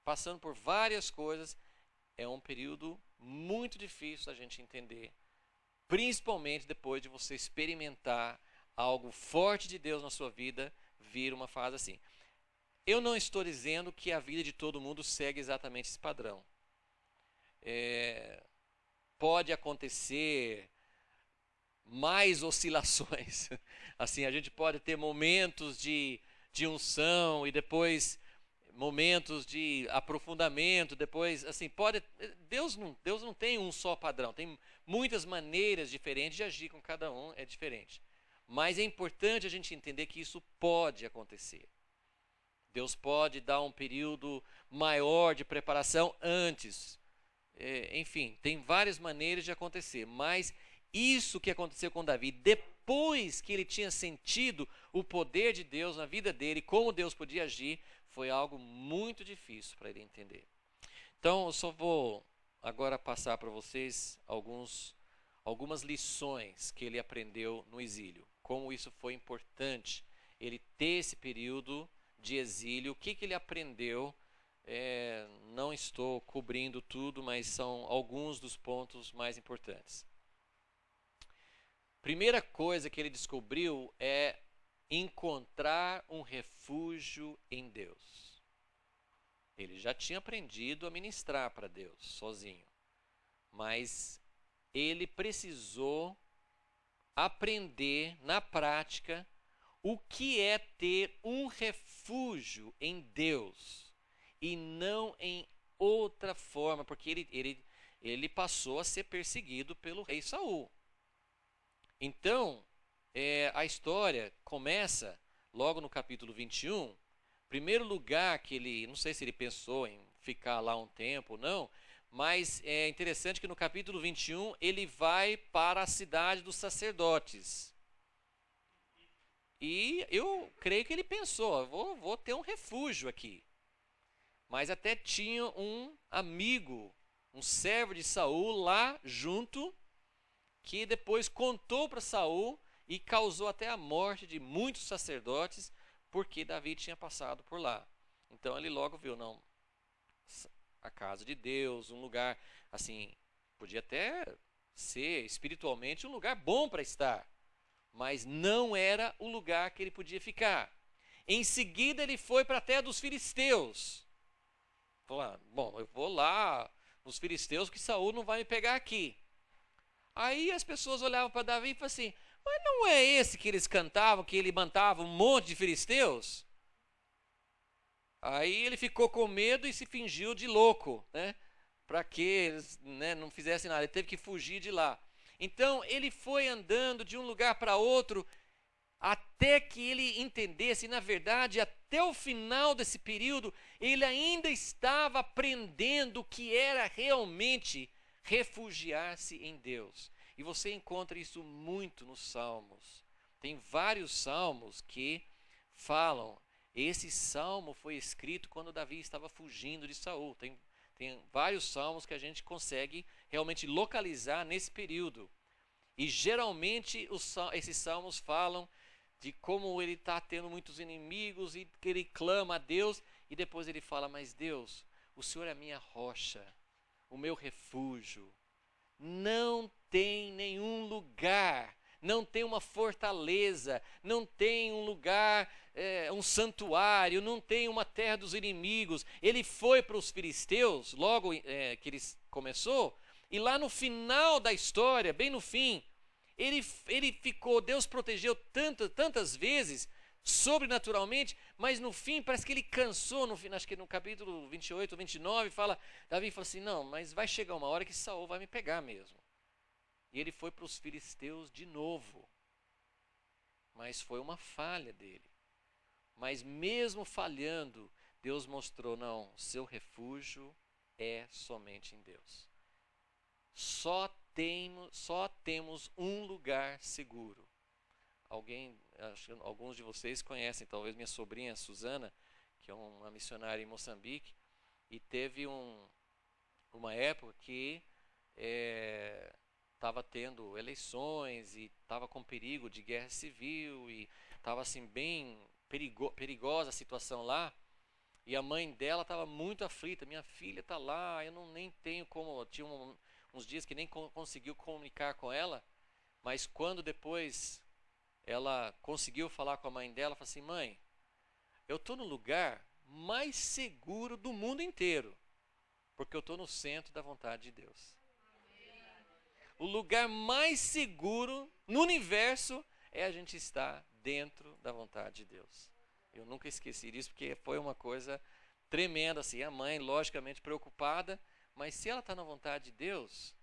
passando por várias coisas. É um período muito difícil da gente entender. Principalmente depois de você experimentar algo forte de Deus na sua vida, vir uma fase assim. Eu não estou dizendo que a vida de todo mundo segue exatamente esse padrão. Pode acontecer mais oscilações. Assim, a gente pode ter momentos de unção e depois momentos de aprofundamento, depois, assim, Deus não tem um só padrão, tem muitas maneiras diferentes de agir com cada um, é diferente. Mas é importante a gente entender que isso pode acontecer. Deus pode dar um período maior de preparação antes. Enfim, tem várias maneiras de acontecer, mas isso que aconteceu com Davi, depois que ele tinha sentido o poder de Deus na vida dele, como Deus podia agir, foi algo muito difícil para ele entender. Então, eu só vou agora passar para vocês algumas lições que ele aprendeu no exílio. Como isso foi importante, ele ter esse período de exílio, o que ele aprendeu. Não estou cobrindo tudo, mas são alguns dos pontos mais importantes. Primeira coisa que ele descobriu é encontrar um refúgio em Deus. Ele já tinha aprendido a ministrar para Deus sozinho, mas ele precisou aprender na prática o que é ter um refúgio em Deus e não em outra forma, porque ele passou a ser perseguido pelo rei Saul. Então, a história começa logo no capítulo 21. Primeiro lugar que ele, não sei se ele pensou em ficar lá um tempo ou não, mas é interessante que no capítulo 21 ele vai para a cidade dos sacerdotes. E eu creio que ele pensou, vou ter um refúgio aqui. Mas até tinha um amigo, um servo de Saul lá junto, que depois contou para Saul e causou até a morte de muitos sacerdotes, porque Davi tinha passado por lá. Então ele logo viu, não, a casa de Deus, um lugar assim, podia até ser espiritualmente um lugar bom para estar, mas não era o lugar que ele podia ficar. Em seguida ele foi para a terra dos filisteus. Falou, bom, eu vou lá nos filisteus que Saul não vai me pegar aqui. Aí as pessoas olhavam para Davi e falavam assim, mas não é esse que eles cantavam, que ele matava um monte de filisteus? Aí ele ficou com medo e se fingiu de louco, né? Para que eles, né, não fizessem nada. Ele teve que fugir de lá. Então ele foi andando de um lugar para outro até que ele entendesse, e na verdade, até o final desse período, ele ainda estava aprendendo o que era realmente refugiar-se em Deus. E você encontra isso muito nos Salmos. Tem vários salmos que falam. Esse salmo foi escrito quando Davi estava fugindo de Saul. Tem vários salmos que a gente consegue realmente localizar nesse período. E geralmente esses salmos falam de como ele está tendo muitos inimigos e que ele clama a Deus. E depois ele fala, mas Deus, o Senhor é a minha rocha, o meu refúgio. Não tem nenhum lugar, não tem uma fortaleza, não tem um lugar, um santuário, não tem uma terra dos inimigos. Ele foi para os filisteus, logo que ele começou, e lá no final da história, bem no fim, ele ficou, Deus protegeu tantas vezes, sobrenaturalmente, mas no fim parece que ele cansou, acho que no capítulo 28, 29, Davi fala assim, não, mas vai chegar uma hora que Saul vai me pegar mesmo. E ele foi para os filisteus de novo, mas foi uma falha dele. Mas mesmo falhando, Deus mostrou, não, seu refúgio é somente em Deus. Só temos um lugar seguro. Alguns de vocês conhecem, talvez minha sobrinha Suzana, que é uma missionária em Moçambique, e teve uma época que estava tendo eleições e estava com perigo de guerra civil e estava assim bem perigosa a situação lá. E a mãe dela estava muito aflita, minha filha está lá, eu nem tenho como, tinha uns dias que nem conseguiu comunicar com ela, mas quando depois ela conseguiu falar com a mãe dela, falou assim, mãe, eu estou no lugar mais seguro do mundo inteiro, porque eu estou no centro da vontade de Deus. O lugar mais seguro no universo é a gente estar dentro da vontade de Deus. Eu nunca esqueci disso, porque foi uma coisa tremenda, assim, a mãe logicamente preocupada, mas se ela está na vontade de Deus,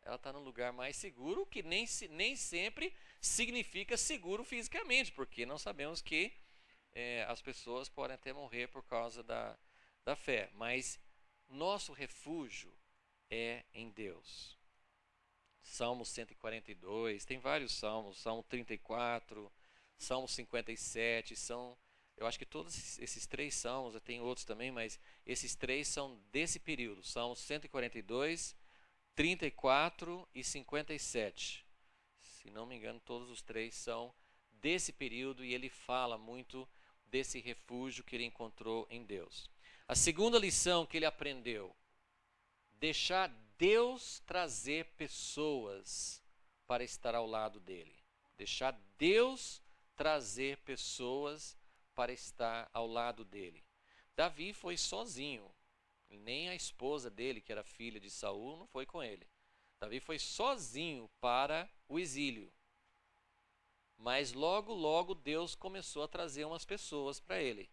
ela está no lugar mais seguro, que nem sempre significa seguro fisicamente, porque nós sabemos que as pessoas podem até morrer por causa da fé, mas nosso refúgio é em Deus. Salmo 142, tem vários salmos, Salmo 34, Salmo 57, eu acho que todos esses 3 salmos, tem outros também, mas esses 3 são desse período, Salmos 142, 34 e 57. Se não me engano, todos os 3 são desse período e ele fala muito desse refúgio que ele encontrou em Deus. A segunda lição que ele aprendeu, deixar Deus trazer pessoas para estar ao lado dele. Deixar Deus trazer pessoas para estar ao lado dele. Davi foi sozinho. Nem a esposa dele, que era filha de Saul, não foi com ele. Davi foi sozinho para o exílio. Mas logo Deus começou a trazer umas pessoas para ele.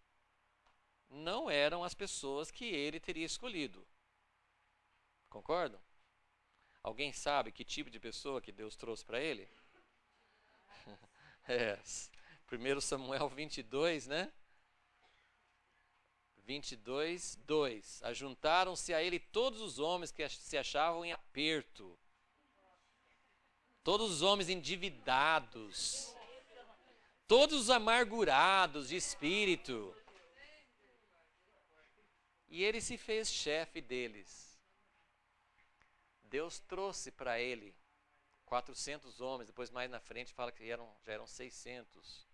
Não eram as pessoas que ele teria escolhido. Concordam? Alguém sabe que tipo de pessoa que Deus trouxe para ele? 1 Samuel 22, né? 22, 2. Ajuntaram-se a ele todos os homens que se achavam em aperto. Todos os homens endividados. Todos os amargurados de espírito. E ele se fez chefe deles. Deus trouxe para ele 400 homens, depois mais na frente fala que já eram 600.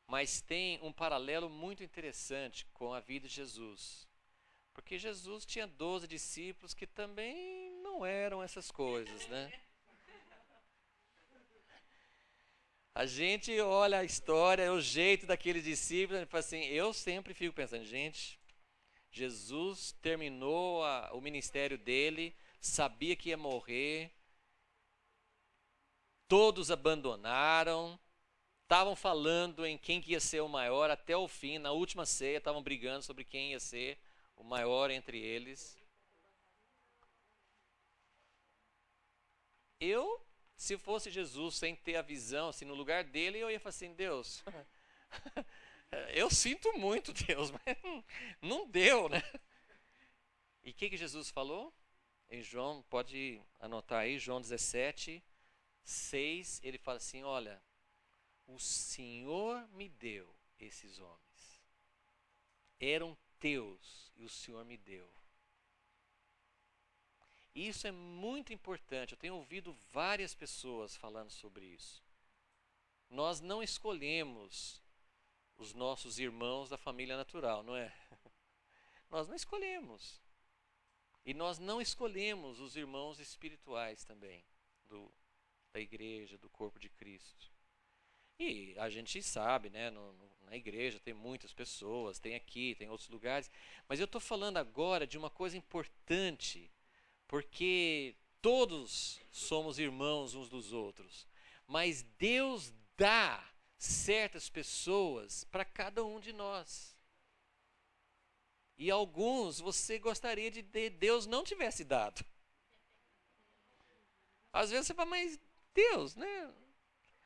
Mas tem um paralelo muito interessante com a vida de Jesus. Porque Jesus tinha 12 discípulos que também não eram essas coisas, né? A gente olha a história, o jeito daqueles discípulos, e fala assim, eu sempre fico pensando, gente, Jesus terminou o ministério dele, sabia que ia morrer, Todos abandonaram, estavam falando em quem que ia ser o maior até o fim. Na última ceia, estavam brigando sobre quem ia ser o maior entre eles. Se fosse Jesus, sem ter a visão, assim, no lugar dele, eu ia falar assim, Deus, eu sinto muito, Deus, mas não deu, né? E o que Jesus falou? Em João, pode anotar aí, João 17, 6, ele fala assim, olha, o Senhor me deu esses homens. Eram teus e o Senhor me deu. Isso é muito importante. Eu tenho ouvido várias pessoas falando sobre isso. Nós não escolhemos os nossos irmãos da família natural, não é? Nós não escolhemos. E nós não escolhemos os irmãos espirituais também, da igreja, do corpo de Cristo. E a gente sabe, né, na igreja tem muitas pessoas, tem aqui, tem outros lugares, mas eu estou falando agora de uma coisa importante, porque todos somos irmãos uns dos outros, mas Deus dá certas pessoas para cada um de nós. E alguns você gostaria de Deus não tivesse dado. Às vezes você fala, mas Deus, né?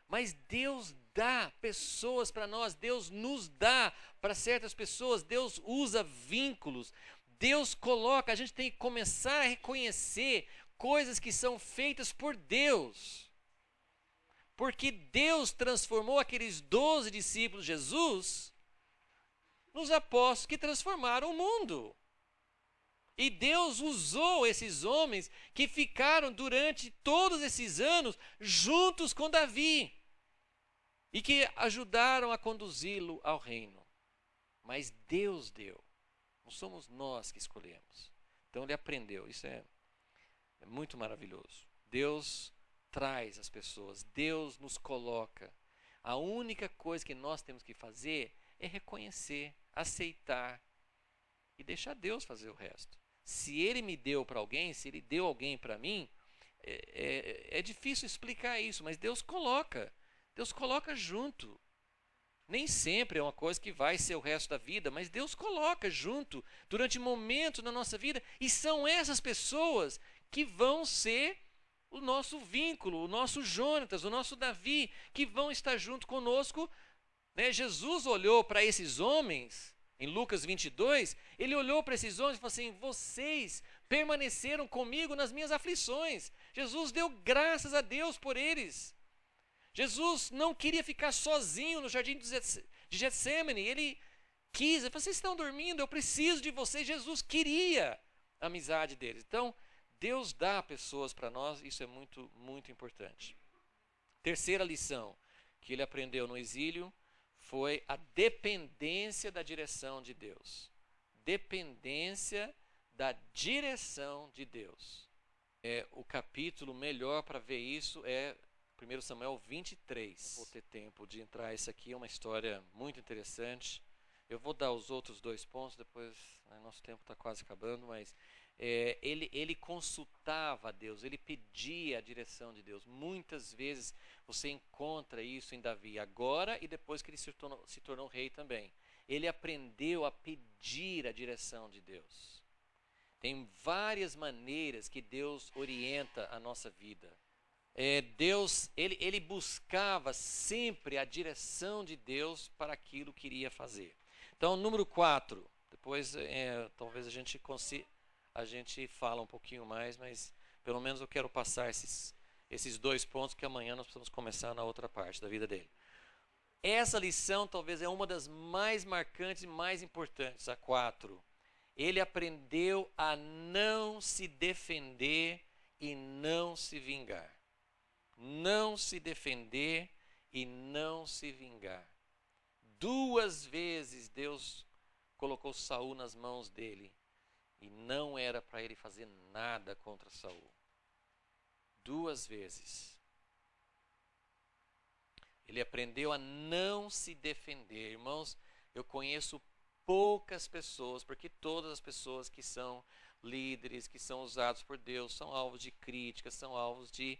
Mas Deus dá pessoas para nós, Deus nos dá para certas pessoas, Deus usa vínculos, Deus coloca, a gente tem que começar a reconhecer coisas que são feitas por Deus. Porque Deus transformou aqueles 12 discípulos de Jesus nos apóstolos que transformaram o mundo. E Deus usou esses homens que ficaram durante todos esses anos juntos com Davi e que ajudaram a conduzi-lo ao reino. Mas Deus deu, não somos nós que escolhemos. Então ele aprendeu, isso é muito maravilhoso. Deus traz as pessoas, Deus nos coloca. A única coisa que nós temos que fazer é reconhecer, aceitar e deixar Deus fazer o resto. Se Ele me deu para alguém, se Ele deu alguém para mim, é difícil explicar isso, mas Deus coloca junto. Nem sempre é uma coisa que vai ser o resto da vida, mas Deus coloca junto durante momentos na nossa vida, e são essas pessoas que vão ser o nosso vínculo, o nosso Jonatas, o nosso Davi, que vão estar junto conosco. Jesus olhou para esses homens, em Lucas 22, ele olhou para esses homens e falou assim, vocês permaneceram comigo nas minhas aflições. Jesus deu graças a Deus por eles. Jesus não queria ficar sozinho no jardim de Getsêmani, ele falou, vocês estão dormindo, eu preciso de vocês. Jesus queria a amizade deles. Então, Deus dá pessoas para nós, isso é muito, muito importante. Terceira lição que ele aprendeu no exílio foi a dependência da direção de Deus. Dependência da direção de Deus. O capítulo melhor para ver isso é 1 Samuel 23. Não vou ter tempo de entrar, isso aqui é uma história muito interessante. Eu vou dar os outros 2 pontos, depois nosso tempo está quase acabando, mas ele consultava a Deus, ele pedia a direção de Deus. Muitas vezes você encontra isso em Davi, agora e depois que ele se tornou rei também. Ele aprendeu a pedir a direção de Deus. Tem várias maneiras que Deus orienta a nossa vida. Deus, ele buscava sempre a direção de Deus para aquilo que iria fazer. Então, número 4, depois talvez a gente fala um pouquinho mais, mas pelo menos eu quero passar esses 2 pontos, que amanhã nós precisamos começar na outra parte da vida dele. Essa lição talvez é uma das mais marcantes e mais importantes, a 4. Ele aprendeu a não se defender e não se vingar. Não se defender e não se vingar. 2 vezes Deus colocou Saul nas mãos dele e não era para ele fazer nada contra Saul. 2 vezes. Ele aprendeu a não se defender. Irmãos, eu conheço poucas pessoas, porque todas as pessoas que são líderes, que são usados por Deus, são alvos de críticas, são alvos de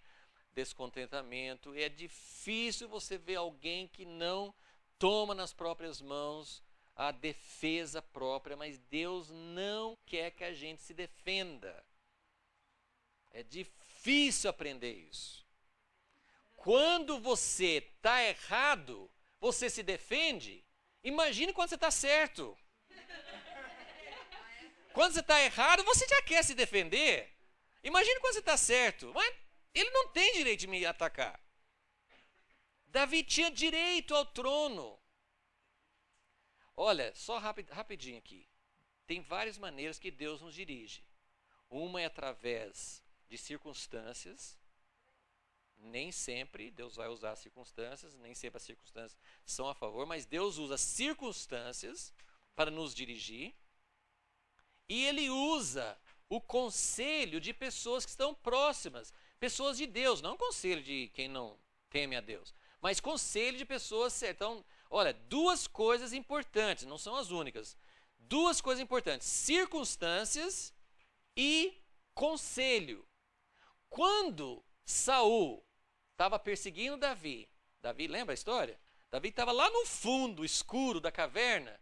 descontentamento. É difícil você ver alguém que não toma nas próprias mãos a defesa própria, mas Deus não quer que a gente se defenda. É difícil aprender isso. Quando você está errado, você se defende. Imagine quando você está certo. Quando você está errado, você já quer se defender. Imagine quando você está certo. Mas ele não tem direito de me atacar. Davi tinha direito ao trono. Olha, só rapidinho aqui. Tem várias maneiras que Deus nos dirige. Uma é através de circunstâncias. Nem sempre Deus vai usar circunstâncias, nem sempre as circunstâncias são a favor, mas Deus usa circunstâncias para nos dirigir. E Ele usa o conselho de pessoas que estão próximas, pessoas de Deus, não conselho de quem não teme a Deus, mas conselho de pessoas certas. Então, olha, duas coisas importantes, não são as únicas. Duas coisas importantes: circunstâncias e conselho. Quando Saul estava perseguindo Davi, lembra a história? Davi estava lá no fundo escuro da caverna,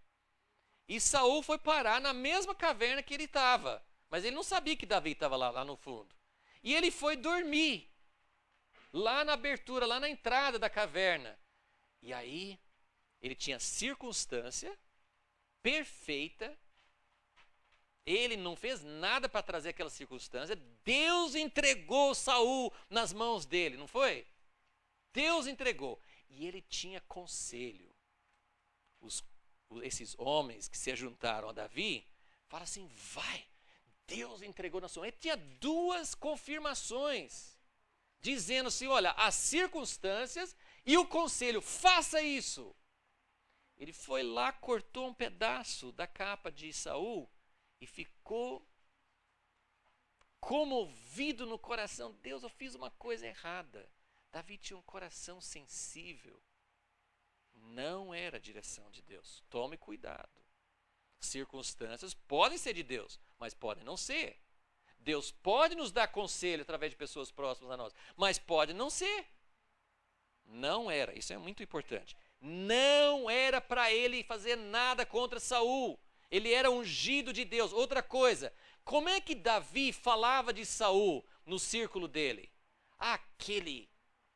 e Saul foi parar na mesma caverna que ele estava, mas ele não sabia que Davi estava lá no fundo. E ele foi dormir lá na abertura, lá na entrada da caverna. E aí ele tinha circunstância perfeita. Ele não fez nada para trazer aquela circunstância. Deus entregou Saul nas mãos dele, não foi? Deus entregou. E ele tinha conselho. Esses homens que se juntaram a Davi, falam assim: vai, Deus entregou na sua mão. Ele tinha duas confirmações, dizendo assim: olha, as circunstâncias e o conselho, faça isso. Ele foi lá, cortou um pedaço da capa de Saul e ficou comovido no coração. Deus, eu fiz uma coisa errada. Davi tinha um coração sensível. Não era a direção de Deus. Tome cuidado. Circunstâncias podem ser de Deus, mas podem não ser. Deus pode nos dar conselho através de pessoas próximas a nós, mas pode não ser. Não era, isso é muito importante. Não era para ele fazer nada contra Saul. Ele era ungido de Deus. Outra coisa, como é que Davi falava de Saul no círculo dele? Aquele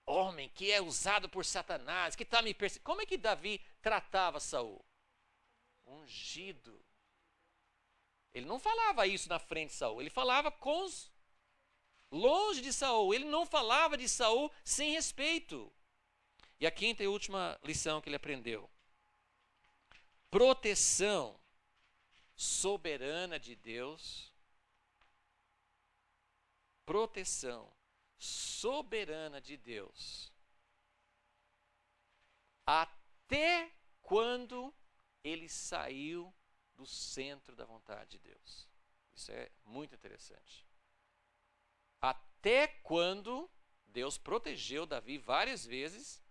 homem que é usado por Satanás, que está me perseguindo. Como é que Davi tratava Saul? Ungido. Ele não falava isso na frente de Saul, ele falava longe de Saul. Ele não falava de Saul sem respeito. E a quinta e última lição que ele aprendeu: proteção soberana de Deus. Proteção soberana de Deus. Até quando ele saiu do centro da vontade de Deus. Isso é muito interessante. Até quando Deus protegeu Davi várias vezes.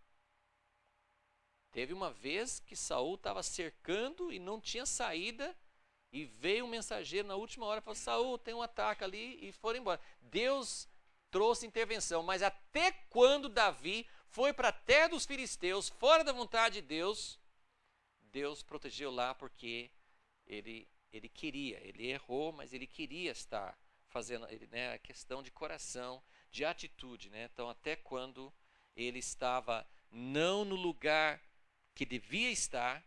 Teve uma vez que Saul estava cercando e não tinha saída, e veio um mensageiro na última hora e falou: Saul, tem um ataque ali, e foram embora. Deus trouxe intervenção, mas até quando Davi foi para a terra dos filisteus, fora da vontade de Deus, Deus protegeu lá porque ele queria, ele errou, mas ele queria estar fazendo, né, a questão de coração, de atitude, né? Então, até quando ele estava não no lugar que devia estar,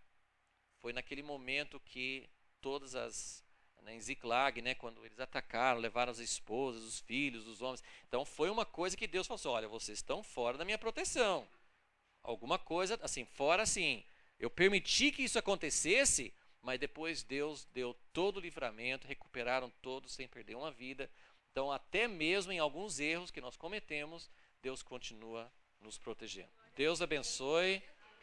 foi naquele momento que todas as, né, em Ziklag, né, quando eles atacaram, levaram as esposas, os filhos, os homens. Então foi uma coisa que Deus falou assim: olha, vocês estão fora da minha proteção. Alguma coisa assim, fora assim. Eu permiti que isso acontecesse, mas depois Deus deu todo o livramento, recuperaram todos sem perder uma vida. Então, até mesmo em alguns erros que nós cometemos, Deus continua nos protegendo. Deus abençoe.